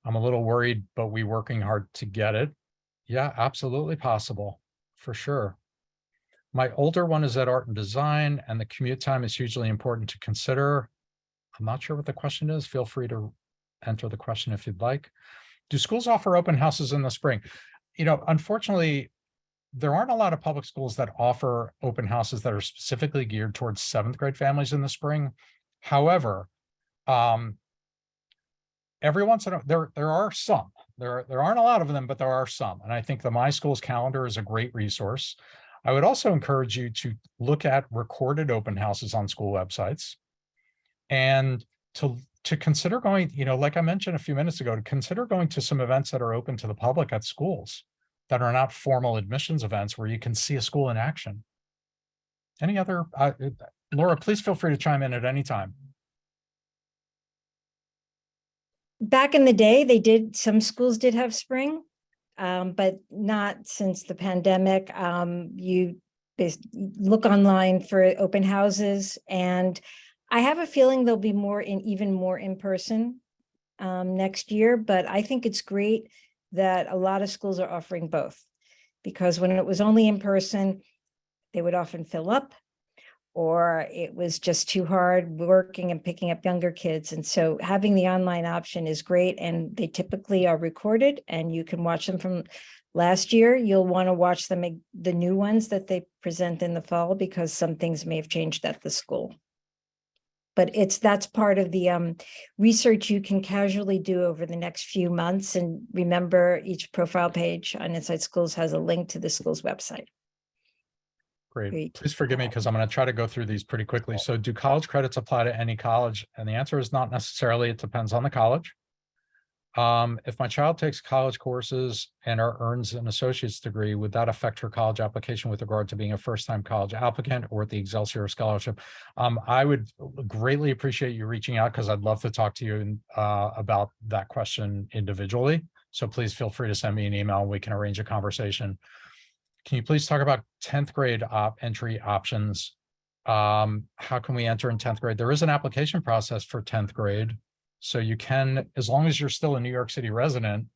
S1: I'm a little worried, but we're working hard to get it. Yeah, absolutely possible, for sure. My older one is at art and design, and the commute time is hugely important to consider. I'm not sure what the question is. Feel free to enter the question if you'd like. Do schools offer open houses in the spring? Unfortunately, there aren't a lot of public schools that offer open houses that are specifically geared towards 7th grade families in the spring. However, every once in a while, there are some. There aren't a lot of them, but there are some. And I think the My Schools calendar is a great resource. I would also encourage you to look at recorded open houses on school websites, and to consider going, like I mentioned a few minutes ago, to consider going to some events that are open to the public at schools, that are not formal admissions events, where you can see a school in action. Any other, Laura, please feel free to chime in at any time.
S2: Back in the day, some schools did have spring, but not since the pandemic. You look online for open houses, and I have a feeling there'll be even more in person next year, but I think it's great that a lot of schools are offering both, because when it was only in person, they would often fill up, or it was just too hard working and picking up younger kids. And so having the online option is great, and they typically are recorded, and you can watch them from last year. You'll want to watch them, the new ones that they present in the fall, because some things may have changed at the school. But that's part of the research you can casually do over the next few months. And remember, each profile page on Inside Schools has a link to the school's website.
S1: Great.
S2: Great.
S1: Please forgive me because I'm going to try to go through these pretty quickly. So do college credits apply to any college? And the answer is not necessarily. It depends on the college. If my child takes college courses and earns an associate's degree, would that affect her college application with regard to being a first-time college applicant or the Excelsior Scholarship? I would greatly appreciate you reaching out because I'd love to talk to you about that question individually. So please feel free to send me an email and we can arrange a conversation. Can you please talk about 10th grade entry options? How can we enter in 10th grade? There is an application process for 10th grade. So you can, as long as you're still a New York City resident,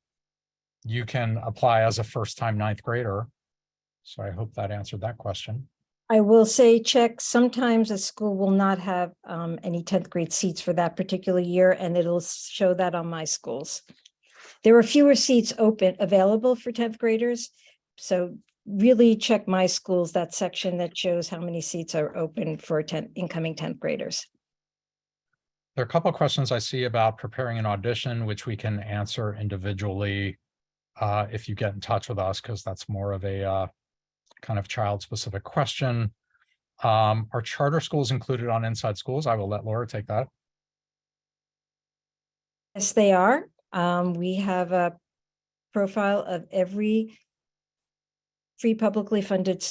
S1: you can apply as a first-time 9th grader. So I hope that answered that question.
S2: I will say check, sometimes a school will not have any 10th grade seats for that particular year, and it'll show that on my schools. There are fewer seats available for 10th graders. So really check my schools, that section that shows how many seats are open for incoming 10th graders.
S1: There are a couple of questions I see about preparing an audition, which we can answer individually if you get in touch with us, because that's more of a kind of child-specific question. Are charter schools included on Inside Schools? I will let Laura take that.
S2: Yes, they are. We have a profile of every free publicly funded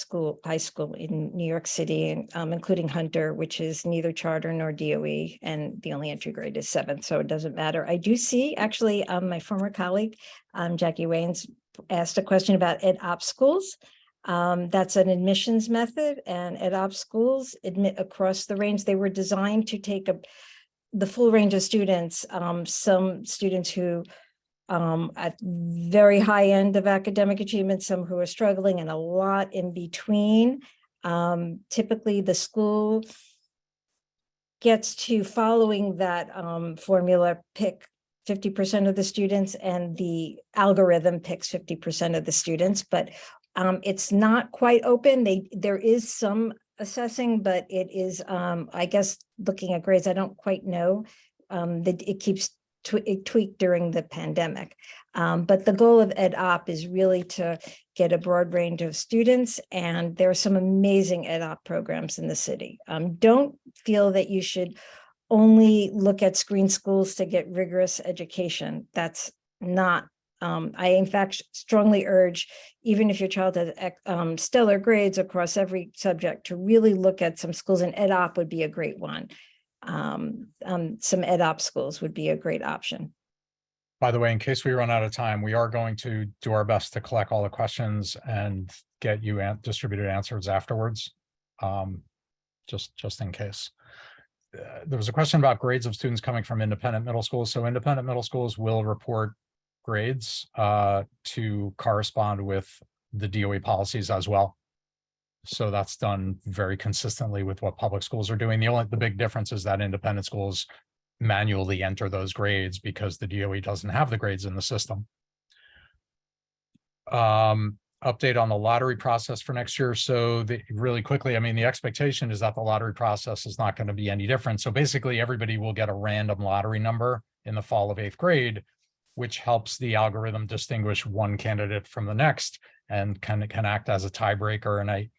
S2: high school in New York City, including Hunter, which is neither charter nor DOE, and the only entry grade is 7th, so it doesn't matter. I do see, actually, my former colleague, Jackie Waynes, asked a question about ed-op schools. That's an admissions method, and ed-op schools admit across the range. They were designed to take the full range of students, some students who at very high end of academic achievement, some who are struggling, and a lot in between. Typically, the school gets to, following that formula, pick 50% of the students, and the algorithm picks 50% of the students, but it's not quite open. There is some assessing, but it is, I guess, looking at grades, I don't quite know. That it keeps it tweaked during the pandemic. But the goal of ed-op is really to get a broad range of students, and there are some amazing ed-op programs in the city. Don't feel that you should only look at screen schools to get rigorous education. That's not, I in fact strongly urge, even if your child has stellar grades across every subject, to really look at some schools, and ed-op would be a great one. Some ed-op schools would be a great option.
S1: By the way, in case we run out of time, we are going to do our best to collect all the questions and get you distributed answers afterwards, just in case. There was a question about grades of students coming from independent middle schools. So independent middle schools will report grades to correspond with the DOE policies as well. So that's done very consistently with what public schools are doing. The big difference is that independent schools manually enter those grades because the DOE doesn't have the grades in the system. Update on the lottery process for next year. So really quickly, I mean, the expectation is that the lottery process is not going to be any different. So basically everybody will get a random lottery number in the fall of 8th grade, which helps the algorithm distinguish one candidate from the next and can act as a tiebreaker. And I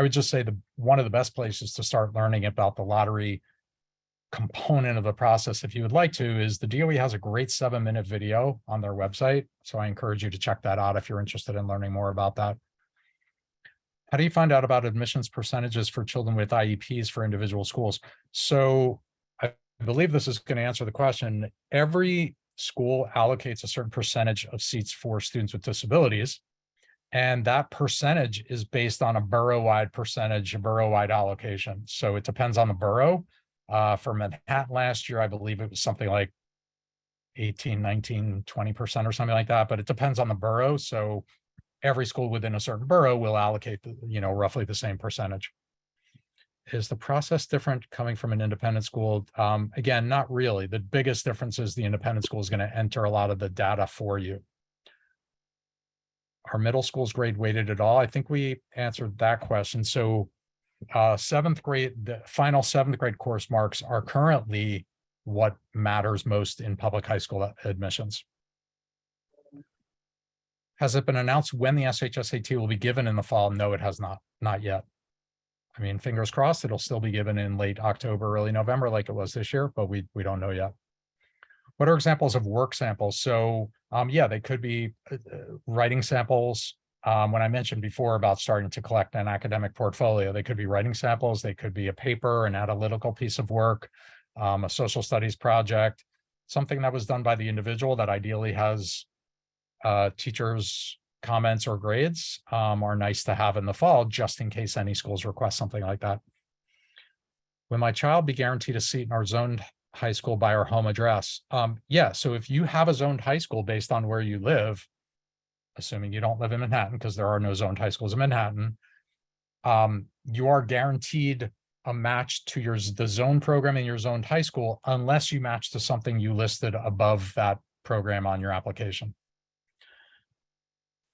S1: would just say one of the best places to start learning about the lottery component of the process, if you would like to, is the DOE has a great 7-minute video on their website. So I encourage you to check that out if you're interested in learning more about that. How do you find out about admissions percentages for children with IEPs for individual schools? So I believe this is going to answer the question. Every school allocates a certain percentage of seats for students with disabilities. And that percentage is based on a borough-wide percentage, a borough-wide allocation. So it depends on the borough. For Manhattan last year, I believe it was something like 18, 19, 20% or something like that, but it depends on the borough. So every school within a certain borough will allocate, roughly the same percentage. Is the process different coming from an independent school? Again, not really. The biggest difference is the independent school is going to enter a lot of the data for you. Are middle schools grade weighted at all? I think we answered that question. So 7th grade, the final 7th grade course marks are currently what matters most in public high school admissions. Has it been announced when the SHSAT will be given in the fall? No, it has not yet. I mean, fingers crossed, it'll still be given in late October, early November, like it was this year, but we don't know yet. What are examples of work samples? So yeah, they could be writing samples. When I mentioned before about starting to collect an academic portfolio, they could be writing samples, they could be a paper, an analytical piece of work, a social studies project, something that was done by the individual that ideally has teachers' comments or grades are nice to have in the fall, just in case any schools request something like that. Will my child be guaranteed a seat in our zoned high school by our home address? Yeah, so if you have a zoned high school based on where you live, assuming you don't live in Manhattan, because there are no zoned high schools in Manhattan, you are guaranteed a match to the zone program in your zoned high school, unless you match to something you listed above that program on your application.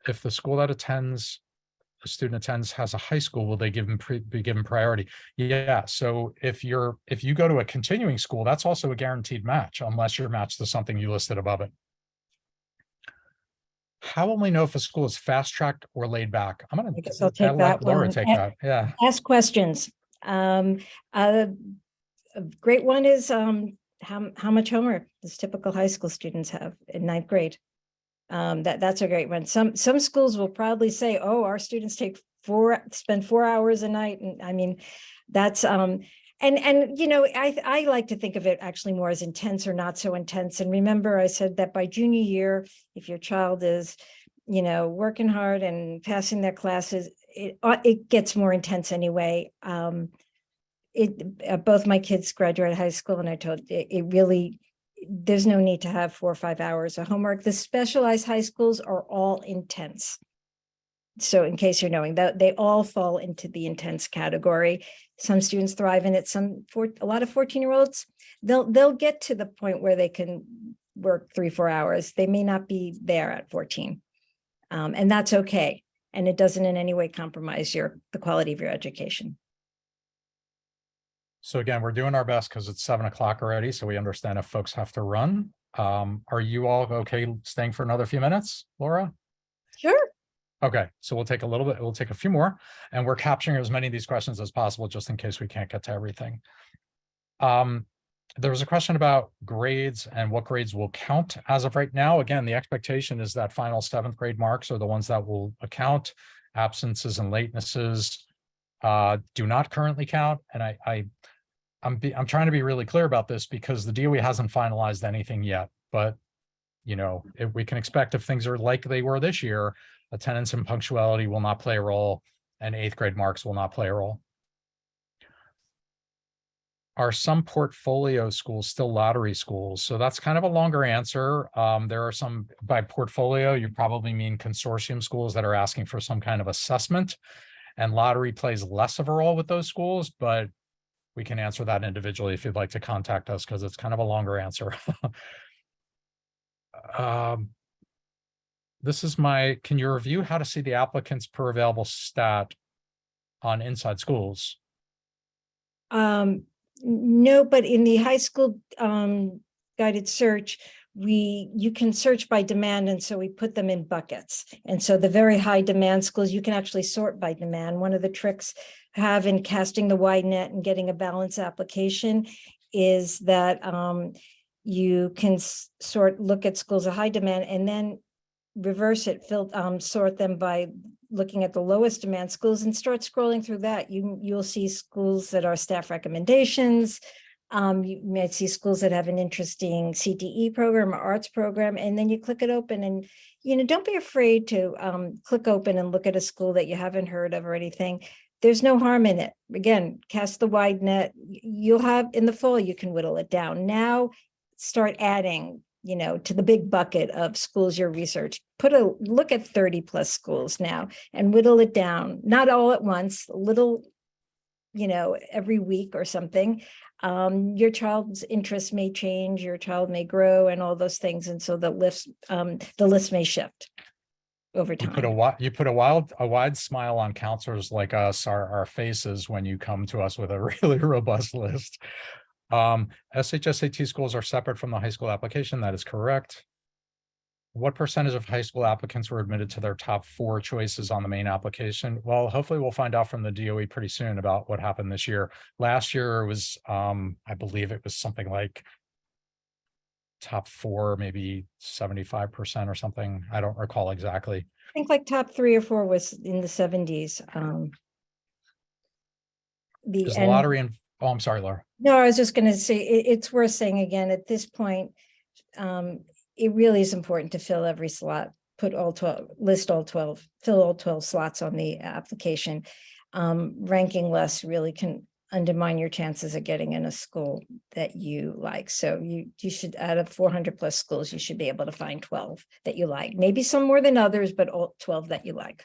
S1: If the school that a student attends has a high school, will they be given priority? Yeah, so if you go to a continuing school, that's also a guaranteed match, unless you're matched to something you listed above it. How will we know if a school is fast-tracked or laid back? I'm going
S2: I guess I'll take
S1: let
S2: that
S1: Laura
S2: one.
S1: take that. Yeah.
S2: Ask questions. A great one is how much homework does typical high school students have in ninth grade? That's a great one. Some schools will probably say, oh, our students spend 4 hours a night. And I mean, that's and you know, I like to think of it actually more as intense or not so intense. And remember, I said that by junior year, if your child is, you know, working hard and passing their classes, it gets more intense anyway. Both my kids graduated high school, and I told it really, there's no need to have 4 or 5 hours of homework. The specialized high schools are all intense. So in case you're knowing that, they all fall into the intense category. Some students thrive in it. A lot of 14-year-olds, they'll get to the point where they can work 3-4 hours. They may not be there at 14. And that's okay. And it doesn't in any way compromise the quality of your education.
S1: So again, we're doing our best because it's 7 o'clock already. So we understand if folks have to run. Are you all okay staying for another few minutes, Laura?
S2: Sure.
S1: Okay, so we'll take a few more, and we're capturing as many of these questions as possible, just in case we can't get to everything. There was a question about grades and what grades will count as of right now. Again, the expectation is that final 7th grade marks are the ones that will account. Absences and latenesses do not currently count. And I'm trying to be really clear about this because the DOE hasn't finalized anything yet, but you know, we can expect if things are like they were this year, attendance and punctuality will not play a role, and 8th grade marks will not play a role. Are some portfolio schools still lottery schools? So that's kind of a longer answer. There are some, by portfolio, you probably mean consortium schools that are asking for some kind of assessment, and lottery plays less of a role with those schools, but we can answer that individually if you'd like to contact us, because it's kind of a longer answer. Can you review how to see the applicants per available stat on InsideSchools?
S2: No, but in the high school guided search, you can search by demand, and so we put them in buckets. And so the very high demand schools, you can actually sort by demand. One of the tricks have in casting the wide net and getting a balanced application is that you can look at schools of high demand and then reverse it, sort them by looking at the lowest demand schools and start scrolling through that. You'll see schools that are staff recommendations. You might see schools that have an interesting CTE program or arts program, and then you click it open, and don't be afraid to click open and look at a school that you haven't heard of or anything. There's no harm in it. Again, cast the wide net. You'll have in the fall, you can whittle it down. Now start adding to the big bucket of schools you're research. Look at 30 plus schools now and whittle it down, not all at once, a little, every week or something. Your child's interests may change, your child may grow and all those things. And so the list may shift over time.
S1: You put a wide smile on counselors like us, our faces, when you come to us with a really robust list. SHSAT schools are separate from the high school application. That is correct. What percentage of high school applicants were admitted to their top 4 choices on the main application? Well, hopefully we'll find out from the DOE pretty soon about what happened this year. Last year it was, I believe it was something like top 4, maybe 75% or something. I don't recall exactly.
S2: I think like top 3 or 4 was in the 70s.
S1: Is the lottery in, oh, I'm sorry, Laura.
S2: No, I was just going to say it's worth saying again at this point. It really is important to fill every slot, put all 12, list all 12, fill all 12 slots on the application. Ranking less really can undermine your chances of getting in a school that you like. So you should, out of 400 plus schools, you should be able to find 12 that you like. Maybe some more than others, but all 12 that you like.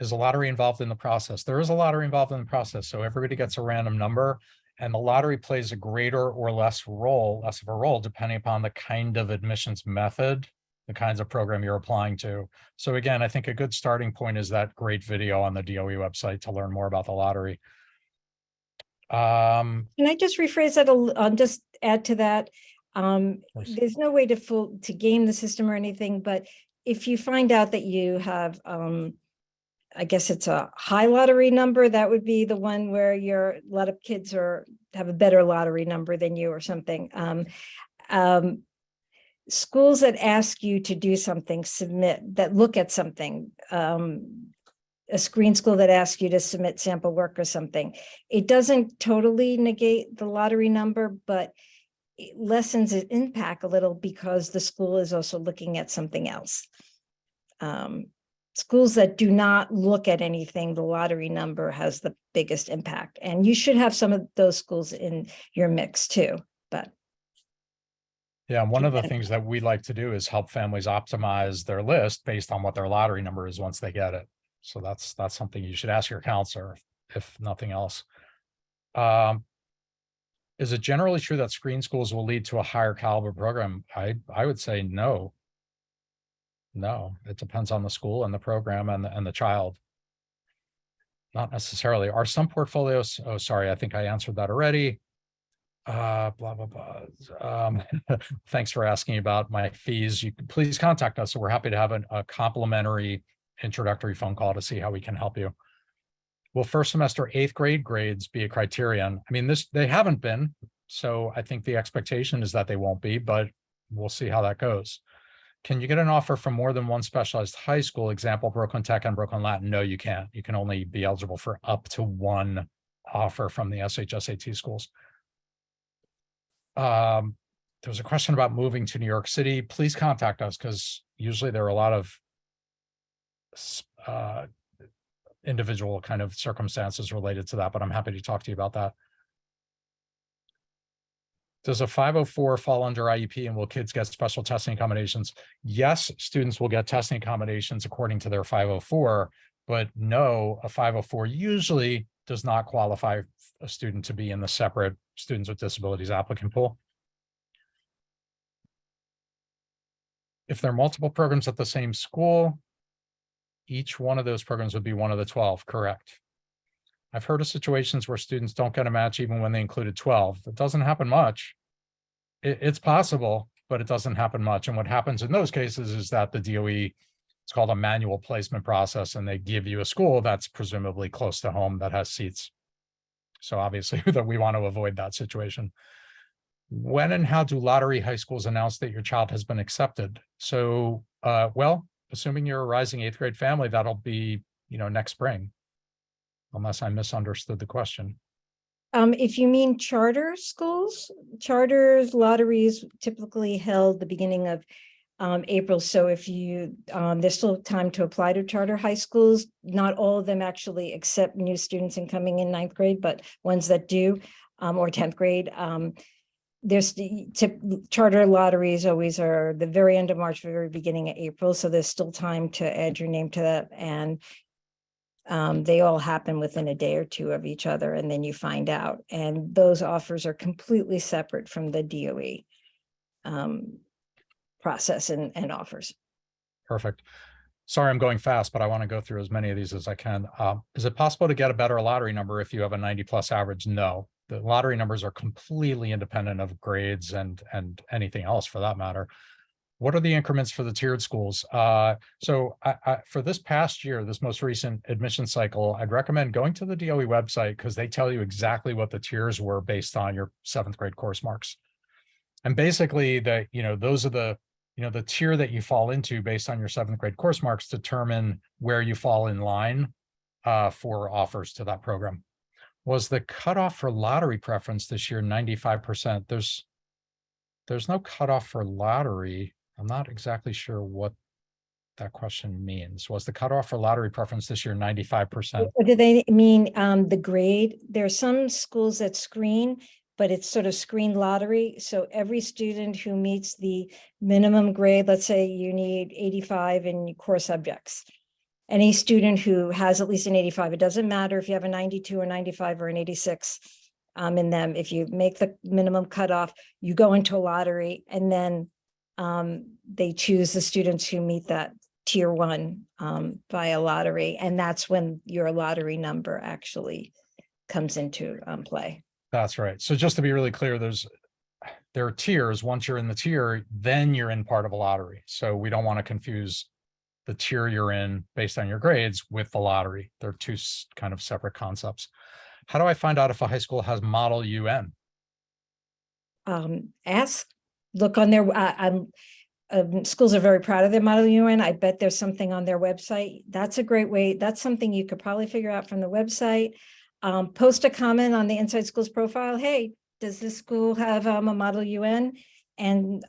S1: Is a lottery involved in the process? There is a lottery involved in the process. So everybody gets a random number, and the lottery plays a greater or less of a role, depending upon the kind of admissions method, the kinds of program you're applying to. So again, I think a good starting point is that great video on the DOE website to learn more about the lottery.
S2: Can I just rephrase that? I'll just add to that. There's no way to game the system or anything, but if you find out that you have, I guess it's a high lottery number, that would be the one where a lot of kids have a better lottery number than you or something. Schools that ask you to do something, that look at something, a screen school that asks you to submit sample work or something, it doesn't totally negate the lottery number, but it lessens its impact a little because the school is also looking at something else. Schools that do not look at anything, the lottery number has the biggest impact. And you should have some of those schools in your mix too, but.
S1: Yeah, one of the things that we like to do is help families optimize their list based on what their lottery number is once they get it. So that's something you should ask your counselor, if nothing else. Is it generally true that screen schools will lead to a higher caliber program? I would say no. No, it depends on the school and the program and the child. Not necessarily. Are some portfolios, oh, sorry, I think I answered that already. Blah, blah, blah. Thanks for asking about my fees. You can please contact us. So we're happy to have a complimentary introductory phone call to see how we can help you. Will first semester 8th grade grades be a criterion? I mean, they haven't been. So I think the expectation is that they won't be, but we'll see how that goes. Can you get an offer from more than one specialized high school? Example, Brooklyn Tech and Brooklyn Latin? No, you can't. You can only be eligible for up to one offer from the SHSAT schools. There was a question about moving to New York City. Please contact us because usually there are a lot of individual kind of circumstances related to that, but I'm happy to talk to you about that. Does a 504 fall under IEP and will kids get special testing accommodations? Yes, students will get testing accommodations according to their 504, but no, a 504 usually does not qualify a student to be in the separate students with disabilities applicant pool. If there are multiple programs at the same school, each one of those programs would be one of the 12, correct? I've heard of situations where students don't get a match even when they included 12. It doesn't happen much. It's possible, but it doesn't happen much. And what happens in those cases is that the DOE, it's called a manual placement process, and they give you a school that's presumably close to home that has seats. So obviously that we want to avoid that situation. When and how do lottery high schools announce that your child has been accepted? So, well, assuming you're a rising 8th grade family, that'll be, next spring. Unless I misunderstood the question.
S2: If you mean charter schools, lotteries typically held the beginning of April. So if there's still time to apply to charter high schools. Not all of them actually accept new students incoming in 9th grade, but ones that do, or 10th grade. There's charter lotteries always are the very end of March, very beginning of April. So there's still time to add your name to that. And they all happen within a day or two of each other, and then you find out. And those offers are completely separate from the DOE process and offers.
S1: Perfect. Sorry, I'm going fast, but I want to go through as many of these as I can. Is it possible to get a better lottery number if you have a 90+ average? No. The lottery numbers are completely independent of grades and anything else for that matter. What are the increments for the tiered schools? So for this past year, this most recent admission cycle, I'd recommend going to the DOE website because they tell you exactly what the tiers were based on your 7th grade course marks. And basically those are the tier that you fall into based on your 7th grade course marks determine where you fall in line for offers to that program. Was the cutoff for lottery preference this year 95%? There's no cutoff for lottery. I'm not exactly sure what that question means. Was the cutoff for lottery preference this year 95%?
S2: Or do they mean the grade? There are some schools that screen, but it's sort of screen lottery. So every student who meets the minimum grade, let's say you need 85 in core subjects. Any student who has at least an 85, it doesn't matter if you have a 92 or 95 or an 86 in them. If you make the minimum cutoff, you go into a lottery, and then they choose the students who meet that tier 1 via lottery. And that's when your lottery number actually comes into play.
S1: That's right. So just to be really clear, there are tiers. Once you're in the tier, then you're in part of a lottery. So we don't want to confuse the tier you're in based on your grades with the lottery. They're two kind of separate concepts. How do I find out if a high school has model UN?
S2: Look on their, schools are very proud of their model UN. I bet there's something on their website. That's a great way. That's something you could probably figure out from the website. Post a comment on the Inside Schools profile. Hey, does this school have a model UN? And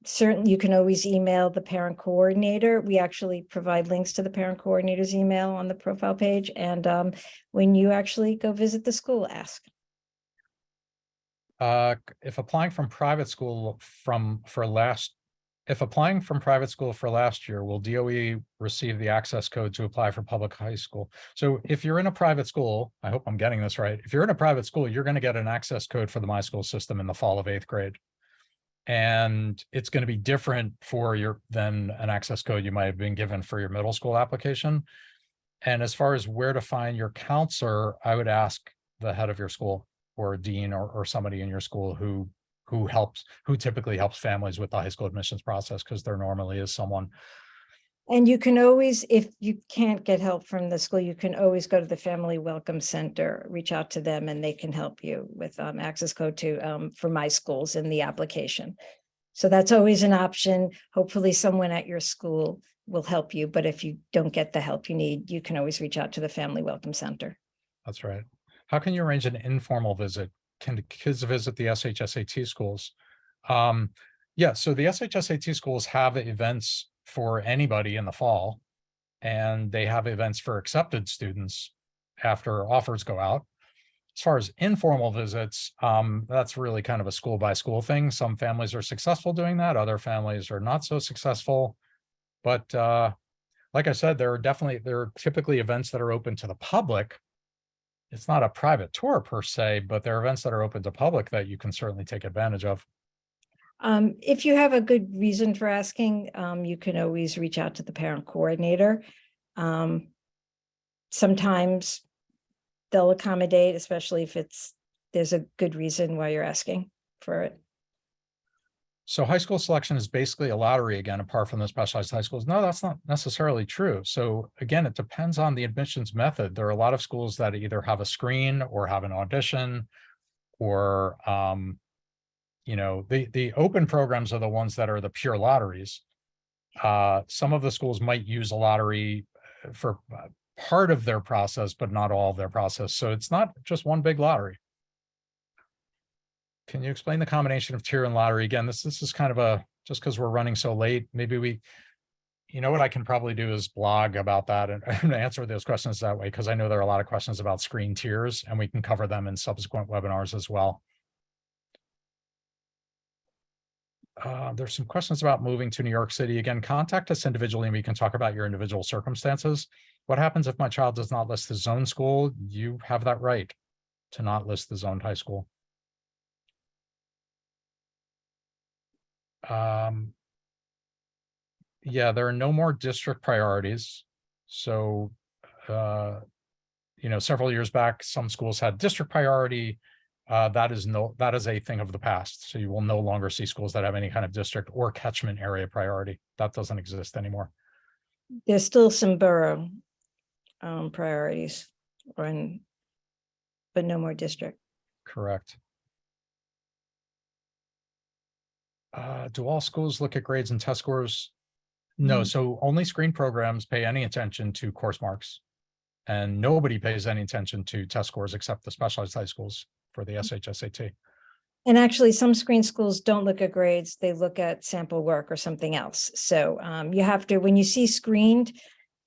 S2: certainly you can always email the parent coordinator. We actually provide links to the parent coordinator's email on the profile page. And when you actually go visit the school, ask.
S1: If applying from private school for last year, will DOE receive the access code to apply for public high school? So if you're in a private school, I hope I'm getting this right. If you're in a private school, you're going to get an access code for the My School system in the fall of 8th grade. And it's going to be different than an access code you might have been given for your middle school application. And as far as where to find your counselor, I would ask the head of your school or a dean or somebody in your school who typically helps families with the high school admissions process, because there normally is someone.
S2: And you can always, if you can't get help from the school, you can always go to the Family Welcome Center, reach out to them, and they can help you with access code for My Schools in the application. So that's always an option. Hopefully someone at your school will help you. But if you don't get the help you need, you can always reach out to the Family Welcome Center.
S1: That's right. How can you arrange an informal visit? Can the kids visit the SHSAT schools? Yeah, so the SHSAT schools have events for anybody in the fall, and they have events for accepted students after offers go out. As far as informal visits, that's really kind of a school by school thing. Some families are successful doing that. Other families are not so successful. But like I said, there are typically events that are open to the public. It's not a private tour per se, but there are events that are open to public that you can certainly take advantage of.
S2: If you have a good reason for asking, you can always reach out to the parent coordinator. Sometimes they'll accommodate, especially if there's a good reason why you're asking for it.
S1: So high school selection is basically a lottery again, apart from the specialized high schools. No, that's not necessarily true. So again, it depends on the admissions method. There are a lot of schools that either have a screen or have an audition, or the open programs are the ones that are the pure lotteries. Some of the schools might use a lottery for part of their process, but not all of their process. So it's not just one big lottery. Can you explain the combination of tier and lottery? Again, this is kind of just because we're running so late, maybe what I can probably do is blog about that and answer those questions that way, because I know there are a lot of questions about screen tiers, and we can cover them in subsequent webinars as well. There's some questions about moving to New York City. Again, contact us individually and we can talk about your individual circumstances. What happens if my child does not list the zone school? You have that right to not list the zoned high school. Yeah, there are no more district priorities. So, several years back, some schools had district priority, That is a thing of the past. So you will no longer see schools that have any kind of district or catchment area priority. That doesn't exist anymore.
S2: There's still some borough priorities, but no more district.
S1: Correct. Do all schools look at grades and test scores? No, so only screen programs pay any attention to course marks. And nobody pays any attention to test scores except the specialized high schools for the SHSAT.
S2: And actually, some screen schools don't look at grades, they look at sample work or something else. So you have to, when you see screened,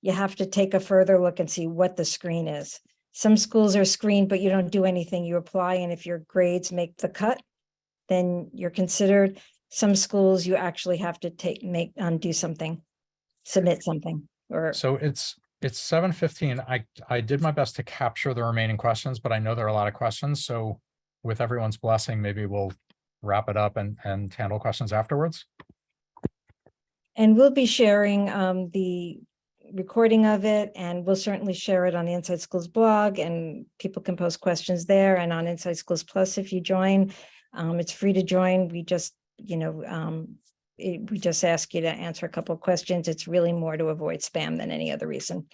S2: you have to take a further look and see what the screen is. Some schools are screened, but you don't do anything, you apply, and if your grades make the cut, then you're considered. Some schools you actually have to do something, submit something, or.
S1: So it's 7:15. I did my best to capture the remaining questions, but I know there are a lot of questions. So with everyone's blessing, maybe we'll wrap it up and handle questions afterwards.
S2: And we'll be sharing the recording of it, and we'll certainly share it on the Inside Schools blog, and people can post questions there, and on Inside Schools Plus if you join. It's free to join. We just, we just ask you to answer a couple of questions. It's really more to avoid spam than any other reason.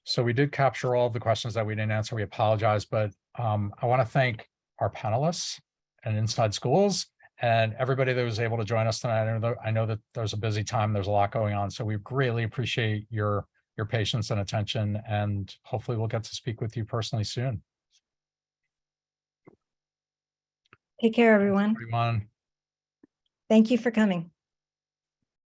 S1: So we did capture all of the questions that we didn't answer. We apologize, but I want to thank our panelists and Inside Schools and everybody that was able to join us tonight. I know that there's a busy time. There's a lot going on. So we greatly appreciate your patience and attention, and hopefully we'll get to speak with you personally soon.
S2: Take care, everyone.
S1: Everyone.
S2: Thank you for coming.